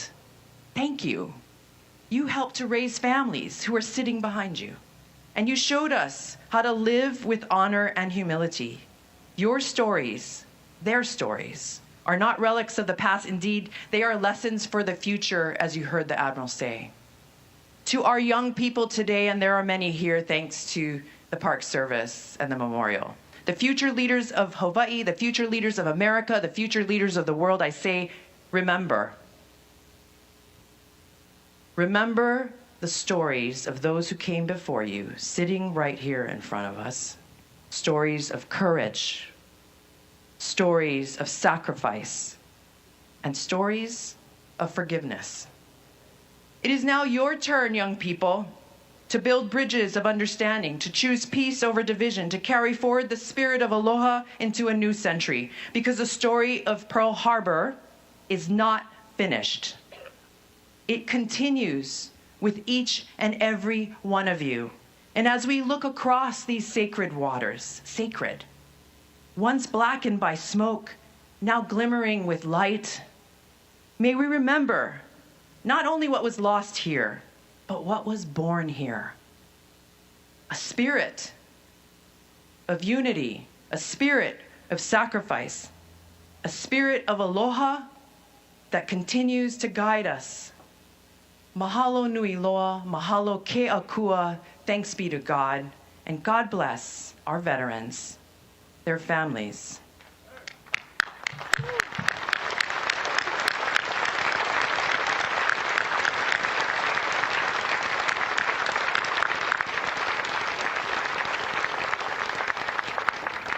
Thank you. You helped to raise families who are sitting behind you. And you showed us how to live with honor and humility. Your stories, their stories, are not relics of the past. Indeed, they are lessons for the future, as you heard the Admiral say. To our young people today, and there are many here thanks to the Park Service and the memorial, the future leaders of Hawaii, the future leaders of America, the future leaders of the world, I say, remember. Remember the stories of those who came before you, sitting right here in front of us. Stories of courage, stories of sacrifice, and stories of forgiveness. It is now your turn, young people, to build bridges of understanding, to choose peace over division, to carry forward the spirit of aloha into a new century, because the story of Pearl Harbor is not finished. It continues with each and every one of you. And as we look across these sacred waters, sacred, once blackened by smoke, now glimmering with light, may we remember not only what was lost here, but what was born here. A spirit of unity, a spirit of sacrifice, a spirit of aloha that continues to guide us. Mahalo nui loa, mahalo ke akua, thanks be to God, and God bless our veterans, their families.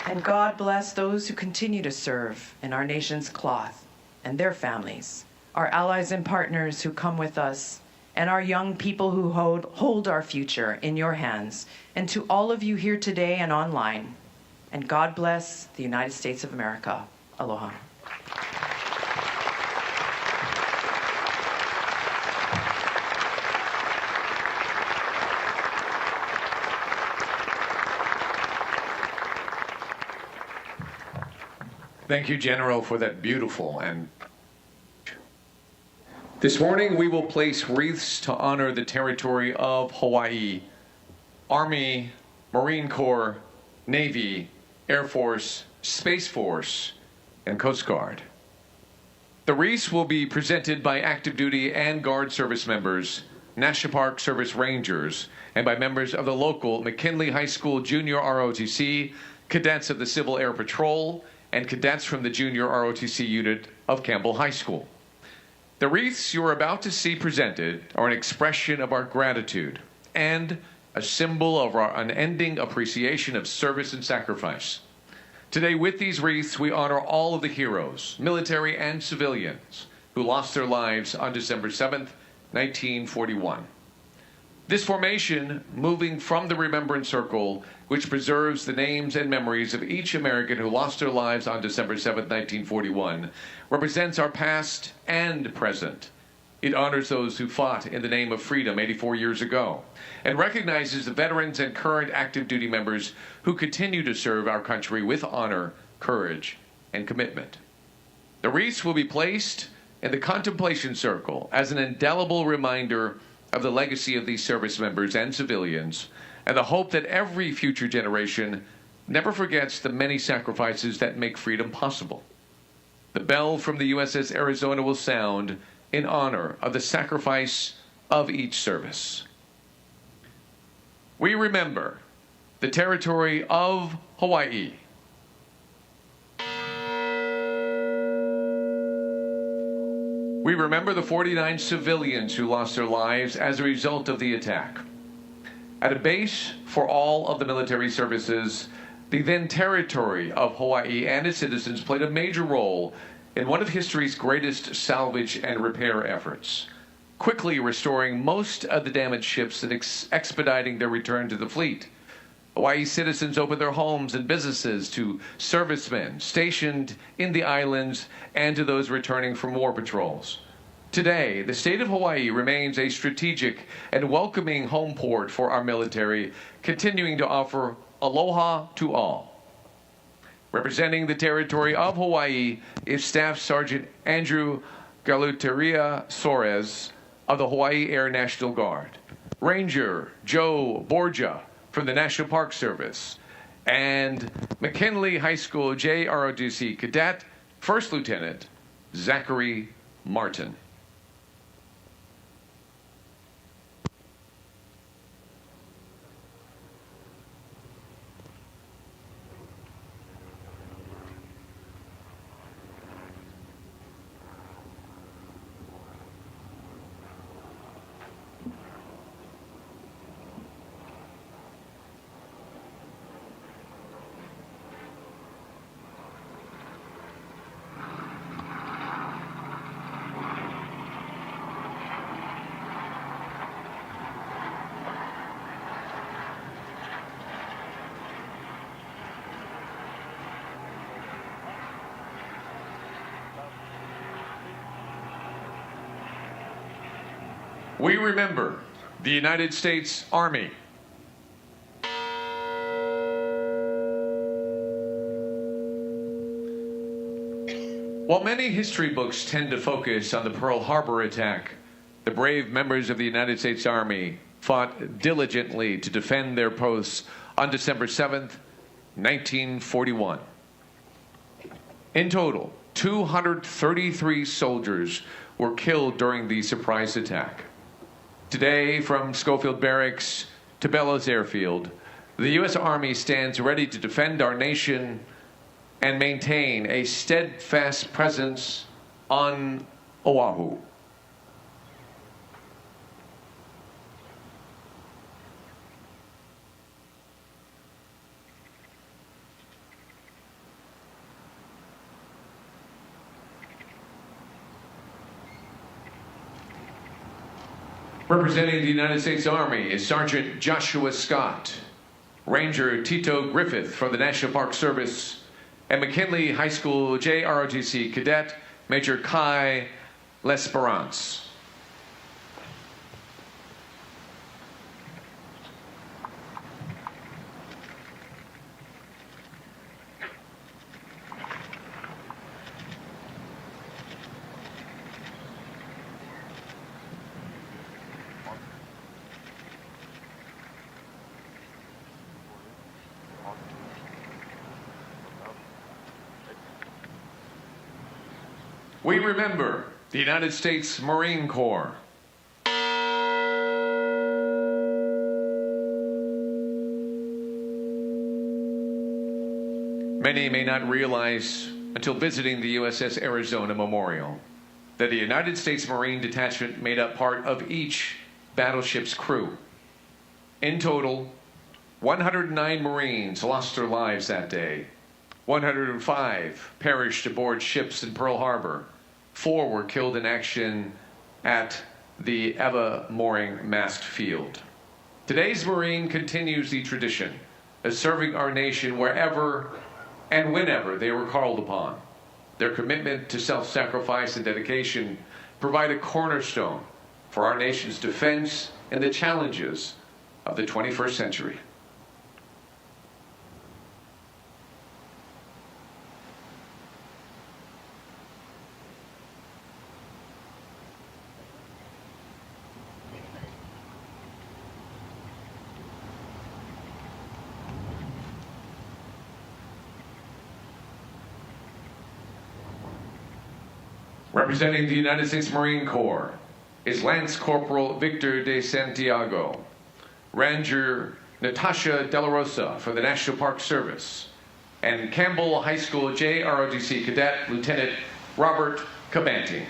And God bless those who continue to serve in our nation's cloth and their families, our allies and partners who come with us, and our young people who hold our future in your hands. And to all of you here today and online, and God bless the United States of America. Aloha. Thank you, General, for that beautiful and... This morning we will place wreaths to honor the territory of Hawaii, Army, Marine Corps, Navy, Air Force, Space Force, and Coast Guard. The wreaths will be presented by active duty and Guard service members, National Park Service Rangers, and by members of the local McKinley High School Junior ROTC, cadets of the Civil Air Patrol, and cadets from the Junior ROTC unit of Campbell High School. The wreaths you are about to see presented are an expression of our gratitude and a symbol of our unending appreciation of service and sacrifice. Today, with these wreaths, we honor all of the heroes, military and civilians, who lost their lives on December 7th, 1941. This formation, moving from the Remembrance Circle, which preserves the names and memories of each American who lost their lives on December 7, 1941, represents our past and present. It honors those who fought in the name of freedom 84 years ago, and recognizes the veterans and current active duty members who continue to serve our country with honor, courage, and commitment. The wreaths will be placed in the contemplation circle as an indelible reminder of the legacy of these service members and civilians, and the hope that every future generation never forgets the many sacrifices that make freedom possible. The bell from the USS Arizona will sound in honor of the sacrifice of each service. We remember the territory of Hawaii. We remember the 49 civilians who lost their lives as a result of the attack. At a base for all of the military services, the then territory of Hawaii and its citizens played a major role in one of history's greatest salvage and repair efforts, quickly restoring most of the damaged ships and expediting their return to the fleet. Hawaii citizens opened their homes and businesses to servicemen stationed in the islands and to those returning from war patrols. Today, the state of Hawaii remains a strategic and welcoming home port for our military, continuing to offer aloha to all. Representing the territory of Hawaii is Staff Sergeant Andrew Galuteria Soares of the Hawaii Air National Guard, Ranger Joe Borgia from the National Park Service, and McKinley High School JROTC Cadet First Lieutenant Zachary Martin. We remember the United States Army. While many history books tend to focus on the Pearl Harbor attack, the brave members of the United States Army fought diligently to defend their posts on December 7th, 1941. In total, 233 soldiers were killed during the surprise attack. Today, from Schofield Barracks to Bellows Airfield, the U.S. Army stands ready to defend our nation and maintain a steadfast presence on Oahu. Representing the United States Army is Sergeant Joshua Scott, Ranger Tito Griffith from the National Park Service, and McKinley High School JROTC Cadet Major Kai L'Esperance. We remember the United States Marine Corps. Many may not realize until visiting the USS Arizona Memorial that the United States Marine Detachment made up part of each battleship's crew. In total, 109 Marines lost their lives that day. 105 perished aboard ships in Pearl Harbor. 4 were killed in action at the Eva Mooring Mast Field. Today's Marine continues the tradition of serving our nation wherever and whenever they were called upon. Their commitment to self-sacrifice and dedication provide a cornerstone for our nation's defense and the challenges of the 21st century. Representing the United States Marine Corps is Lance Corporal Victor de Santiago, Ranger Natasha De La Rosa for the National Park Service, and Campbell High School JROTC Cadet Lieutenant Robert Cabanti.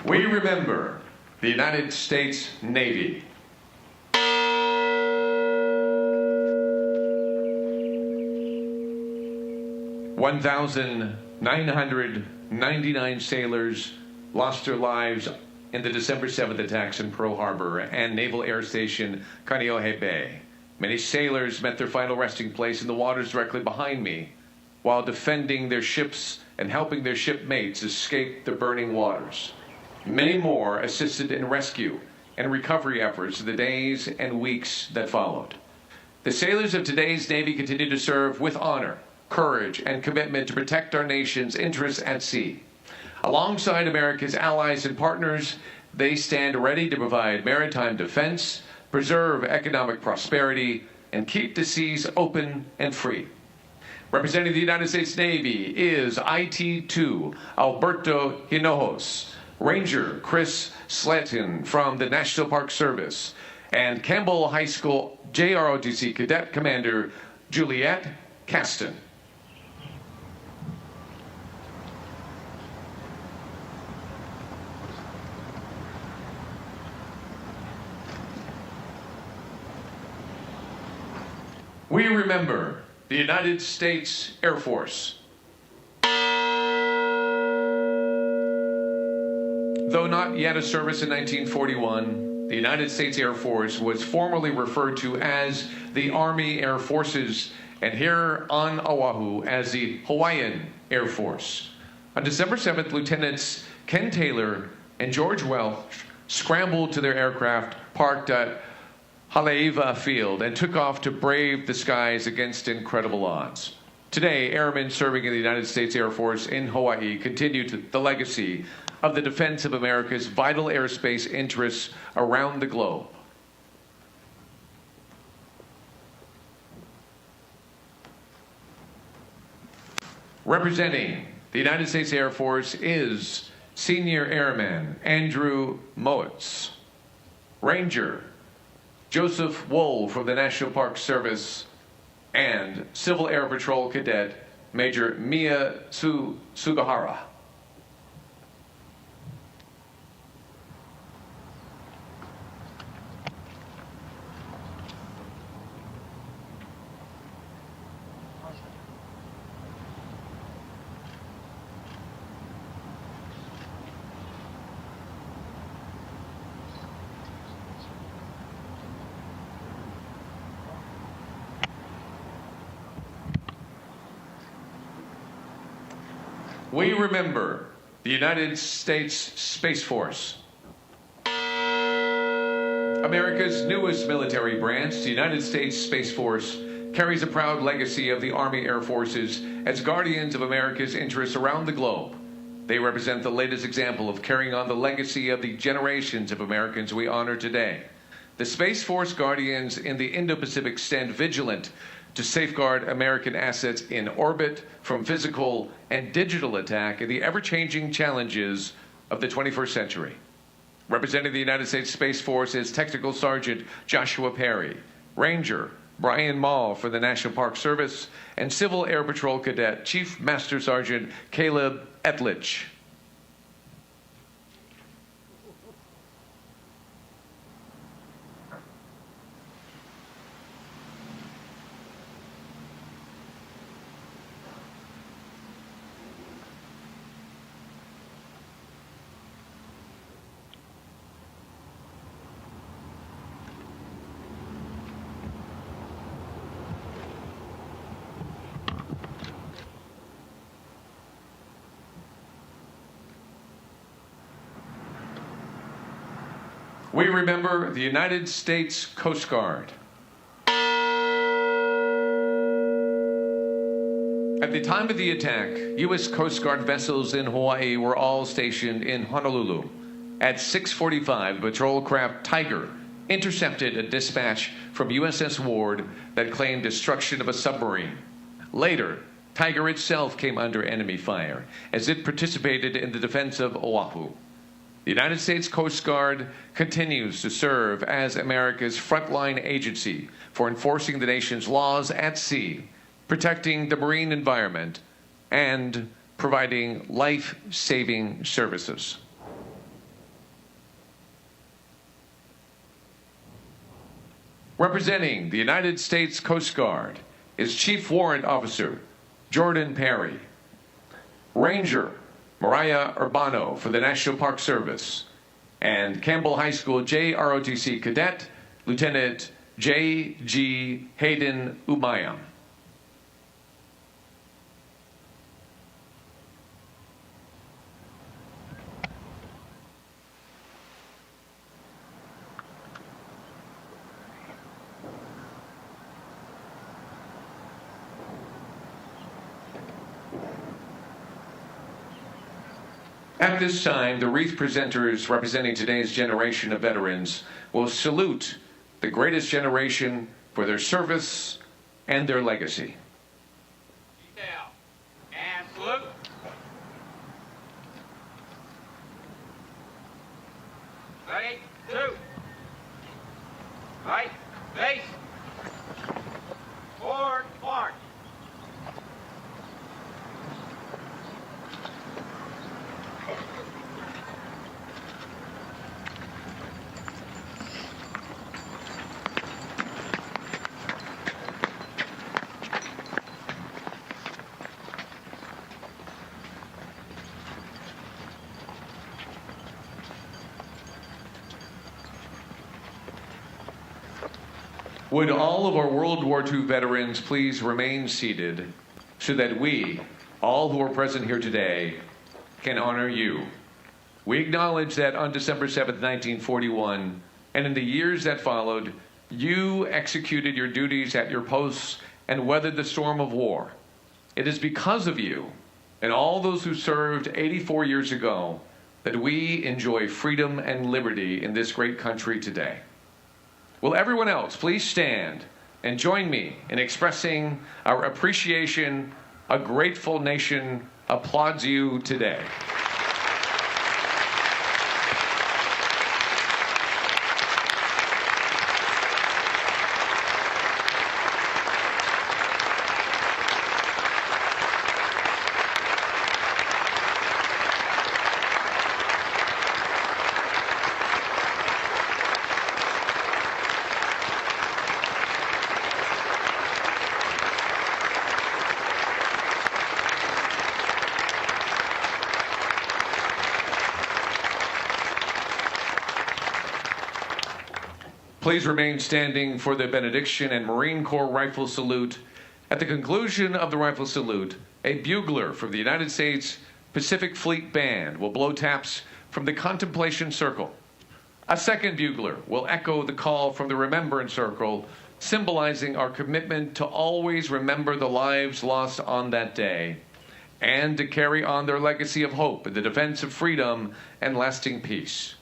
We remember the United States Navy. (1,999) sailors lost their lives in the December 7th attacks in Pearl Harbor and Naval Air Station Kaneohe Bay. Many sailors met their final resting place in the waters directly behind me while defending their ships and helping their shipmates escape the burning waters. Many more assisted in rescue and recovery efforts in the days and weeks that followed. The sailors of today's Navy continue to serve with honor, courage, and commitment to protect our nation's interests at sea. Alongside America's allies and partners, they stand ready to provide maritime defense, preserve economic prosperity, and keep the seas open and free. Representing the United States Navy is IT-2 Alberto Hinojos, Ranger Chris Slatton from the National Park Service, and Campbell High School JROTC Cadet Commander Juliette Caston. We We remember the United States Air Force. Though not yet a service in 1941, the United States Air Force was formerly referred to as the Army Air Forces, and here on Oahu as the Hawaiian Air Force. On December 7th, Lieutenants Ken Taylor and George Welch scrambled to their aircraft parked at Haleiwa Field and took off to brave the skies against incredible odds. Today, airmen serving in the United States Air Force in Hawaii continue the legacy of the defense of America's vital airspace interests around the globe. Representing the United States Air Force is Senior Airman Andrew Mowitz, Ranger Joseph Wool from the National Park Service, and Civil Air Patrol Cadet Major Mia Sugahara. We remember the United States Space Force. America's newest military branch, the United States Space Force, carries a proud legacy of the Army Air Forces as guardians of America's interests around the globe. They represent the latest example of carrying on the legacy of the generations of Americans we honor today. The Space Force Guardians in the Indo-Pacific stand vigilant to safeguard American assets in orbit from physical and digital attack and the ever-changing challenges of the 21st century. Representing the United States Space Force is Technical Sergeant Joshua Perry, Ranger Brian Mall for the National Park Service, and Civil Air Patrol Cadet Chief Master Sergeant Caleb Etlich. We remember the United States Coast Guard. At the time of the attack, U.S. Coast Guard vessels in Hawaii were all stationed in Honolulu. At 6:45, patrol craft Tiger intercepted a dispatch from USS Ward that claimed destruction of a submarine. Later, Tiger itself came under enemy fire as it participated in the defense of Oahu. The United States Coast Guard continues to serve as America's frontline agency for enforcing the nation's laws at sea, protecting the marine environment, and providing life-saving services. Representing the United States Coast Guard is Chief Warrant Officer Jordan Perry, Ranger Mariah Urbano for the National Park Service, and Campbell High School JROTC Cadet Lieutenant J.G. Hayden Umayam. At this time, the wreath presenters representing today's generation of veterans will salute the greatest generation for their service and their legacy. Detail. And salute. Ready? 2. Right. Base. Forward. March. Would all of our World War II veterans please remain seated so that we, all who are present here today, can honor you. We acknowledge that on December 7th, 1941, and in the years that followed, you executed your duties at your posts and weathered the storm of war. It is because of you and all those who served 84 years ago that we enjoy freedom and liberty in this great country today. Will everyone else please stand and join me in expressing our appreciation? A grateful nation applauds you today. Please remain standing for the benediction and Marine Corps rifle salute. At the conclusion of the rifle salute, a bugler from the United States Pacific Fleet Band will blow taps from the Contemplation Circle. A second bugler will echo the call from the Remembrance Circle, symbolizing our commitment to always remember the lives lost on that day and to carry on their legacy of hope in the defense of freedom and lasting peace.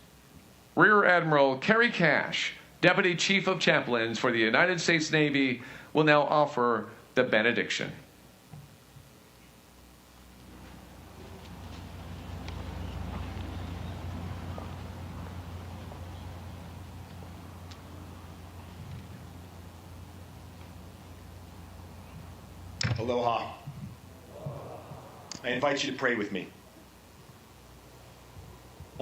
Rear Admiral Kerry Cash, Deputy Chief of Chaplains for the United States Navy, will now offer the benediction. Aloha. I invite you to pray with me.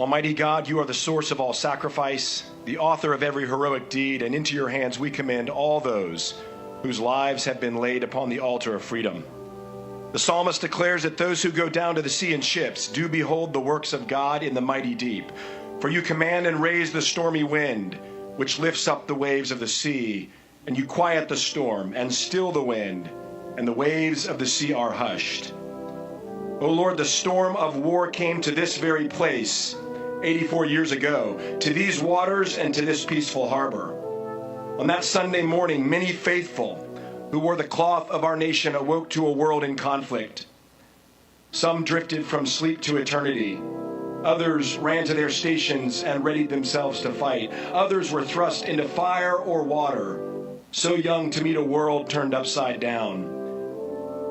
Almighty God, you are the source of all sacrifice, the author of every heroic deed, and into your hands we commend all those whose lives have been laid upon the altar of freedom. The psalmist declares that those who go down to the sea in ships do behold the works of God in the mighty deep. For you command and raise the stormy wind, which lifts up the waves of the sea, and you quiet the storm and still the wind, and the waves of the sea are hushed. O Lord, the storm of war came to this very place 84 years ago, to these waters and to this peaceful harbor. On that Sunday morning, many faithful who wore the cloth of our nation awoke to a world in conflict. Some drifted from sleep to eternity. Others ran to their stations and readied themselves to fight. Others were thrust into fire or water, so young to meet a world turned upside down.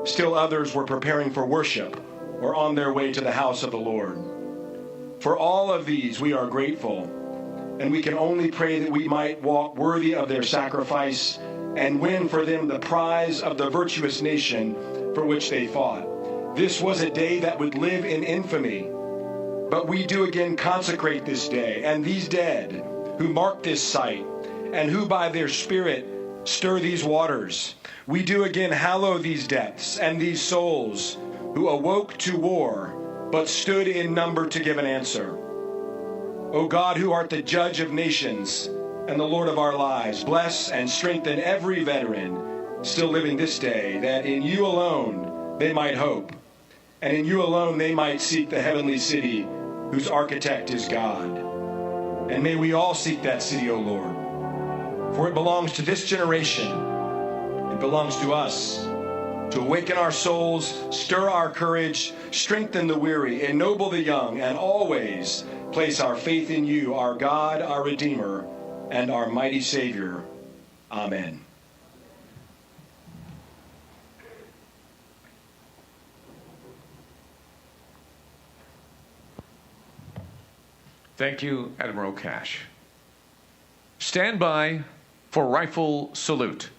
Still others were preparing for worship or on their way to the house of the Lord. For all of these we are grateful, and we can only pray that we might walk worthy of their sacrifice and win for them the prize of the virtuous nation for which they fought. This was a day that would live in infamy, but we do again consecrate this day and these dead who mark this site and who by their spirit stir these waters. We do again hallow these depths and these souls who awoke to war but stood in number to give an answer. O God, who art the judge of nations and the Lord of our lives, bless and strengthen every veteran still living this day, that in you alone they might hope, and in you alone they might seek the heavenly city whose architect is God. And may we all seek that city, O Lord, for it belongs to this generation. It belongs to us. To awaken our souls, stir our courage, strengthen the weary, ennoble the young, and always place our faith in you, our God, our Redeemer, and our mighty Savior. Amen. Thank you, Admiral Cash. Stand by for rifle salute.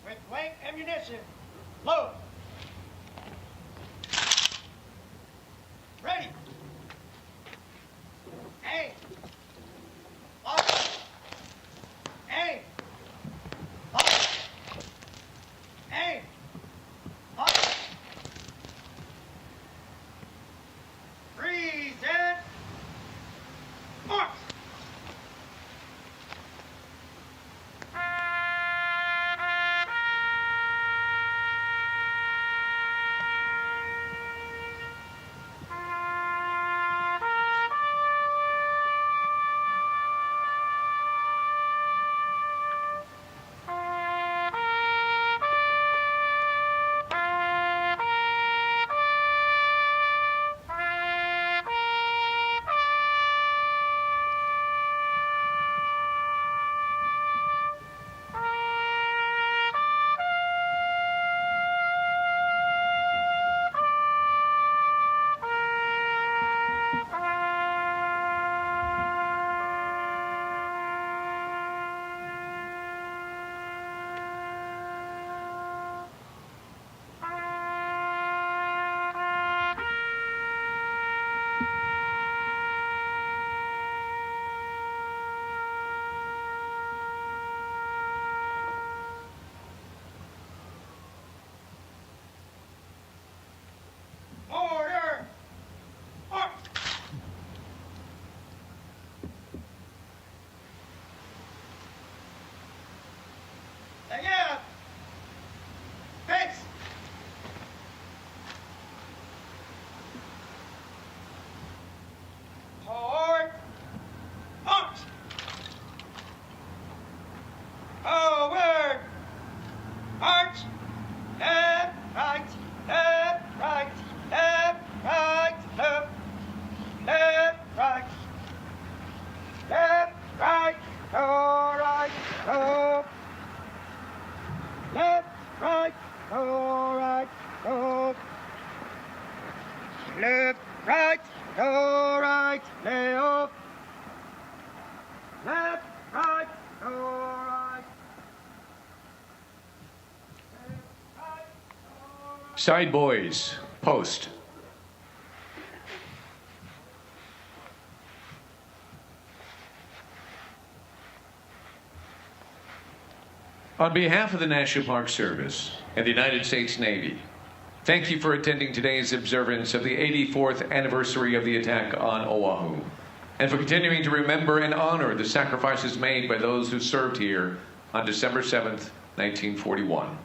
with blank ammunition. Load. Ready. Aim. Lock. Aim. Lock. Aim. Lock. Freeze and march. Order! March! Again! Face! Forward! March! Forward! March! Left, right, left, right, left, right, left, left, right, left, right, go right, go. Left, right, go right, go. Left, right, go right, left. Left, right, go right. Side boys, post. On behalf of the National Park Service and the United States Navy, thank you for attending today's observance of the 84th anniversary of the attack on Oahu, and for continuing to remember and honor the sacrifices made by those who served here on December 7th, 1941.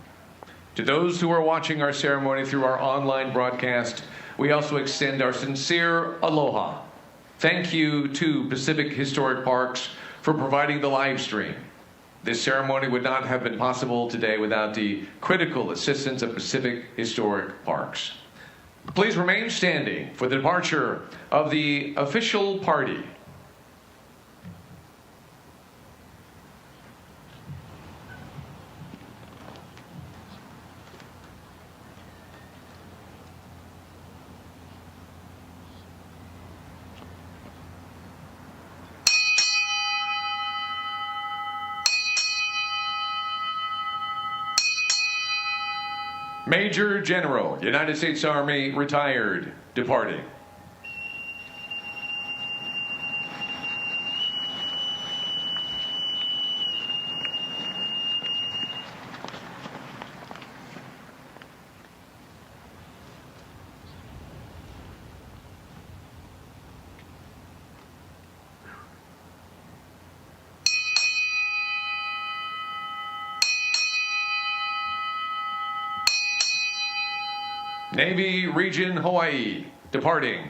To those who are watching our ceremony through our online broadcast, we also extend our sincere aloha. Thank you to Pacific Historic Parks for providing the live stream. This ceremony would not have been possible today without the critical assistance of Pacific Historic Parks. Please remain standing for the departure of the official party. Major General, United States Army, retired, departing. Navy Region Hawaii, departing.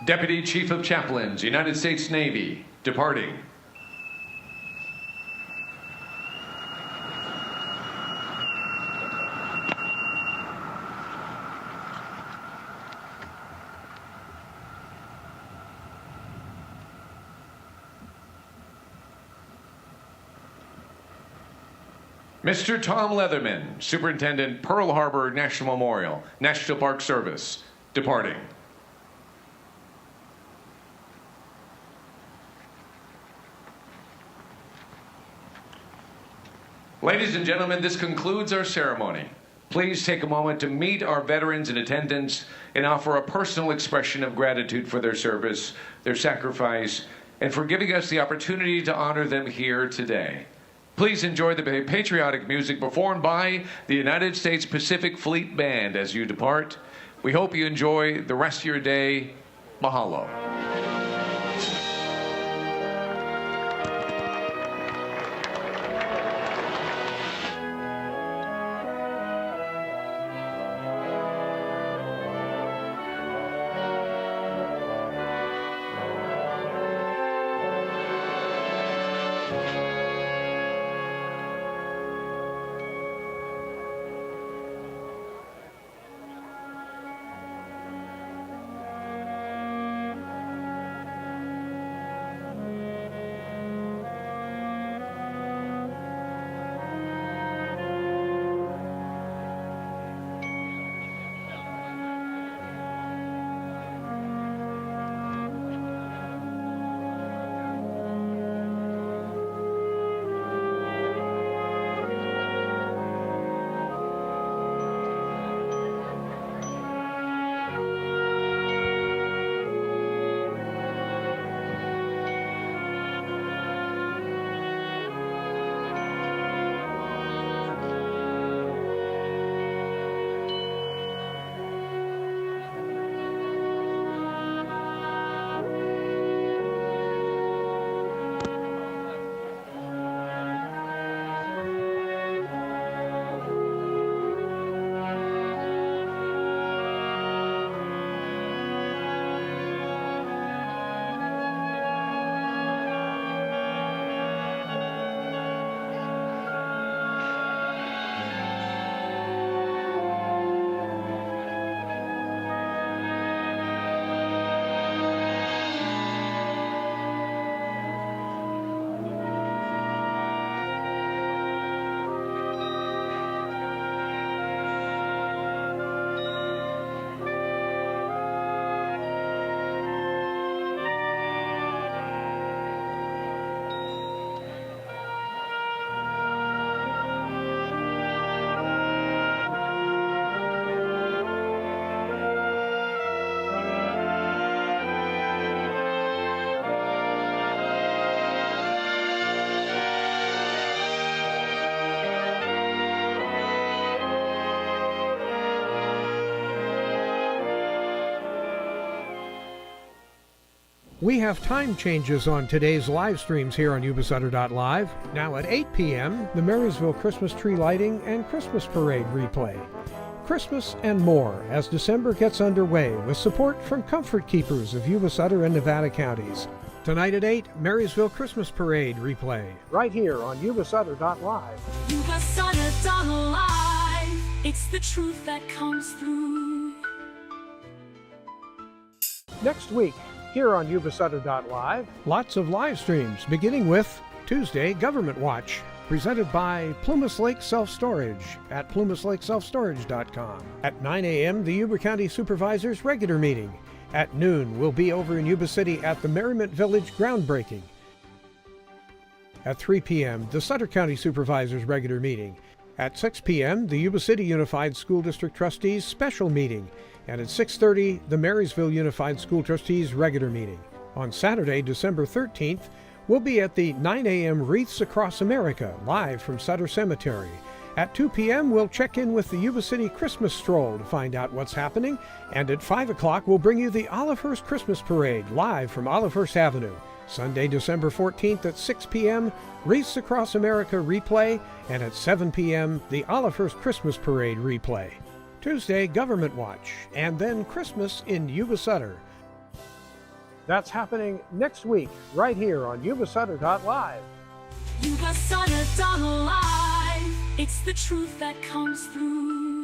Deputy Chief of Chaplains, United States Navy, departing. Mr. Tom Leatherman, Superintendent, Pearl Harbor National Memorial, National Park Service, departing. Ladies and gentlemen, this concludes our ceremony. Please take a moment to meet our veterans in attendance and offer a personal expression of gratitude for their service, their sacrifice, and for giving us the opportunity to honor them here today. Please enjoy the patriotic music performed by the United States Pacific Fleet Band as you depart. We hope you enjoy the rest of your day. Mahalo. We have time changes on today's live streams here on Yuba-Sutter.LIVE. Now at 8 p.m., the Marysville Christmas tree lighting and Christmas parade replay. Christmas and more as December gets underway with support from Comfort Keepers of Yuba-Sutter and Nevada counties. Tonight at 8, Marysville Christmas Parade replay. Right here on Yuba-Sutter.LIVE. Yuba-Sutter.LIVE. It's the truth that comes through. Next week, here on Yuba-Sutter.LIVE, lots of live streams, beginning with Tuesday Government Watch, presented by Plumas Lake Self-Storage at plumaslakeselfstorage.com. At 9 a.m., the Yuba County Supervisors regular meeting. At noon, we'll be over in Yuba City at the Merriment Village groundbreaking. At 3 p.m., the Sutter County Supervisors regular meeting. At 6 p.m., the Yuba City Unified School District Trustees special meeting. And at 6:30, the Marysville Unified School Trustees regular meeting. On Saturday, December 13th, we'll be at the 9 a.m. Wreaths Across America, live from Sutter Cemetery. At 2 p.m., we'll check in with the Yuba City Christmas Stroll to find out what's happening. And at 5 o'clock, we'll bring you the Olivehurst Christmas Parade, live from Olivehurst Avenue. Sunday, December 14th at 6 p.m., Wreaths Across America replay. And at 7 p.m., the Olivehurst Christmas Parade replay. Tuesday, Government Watch, and then Christmas in Yuba-Sutter. That's happening next week, right here on Yuba-Sutter.LIVE. Yuba-Sutter.LIVE. It's the truth that comes through.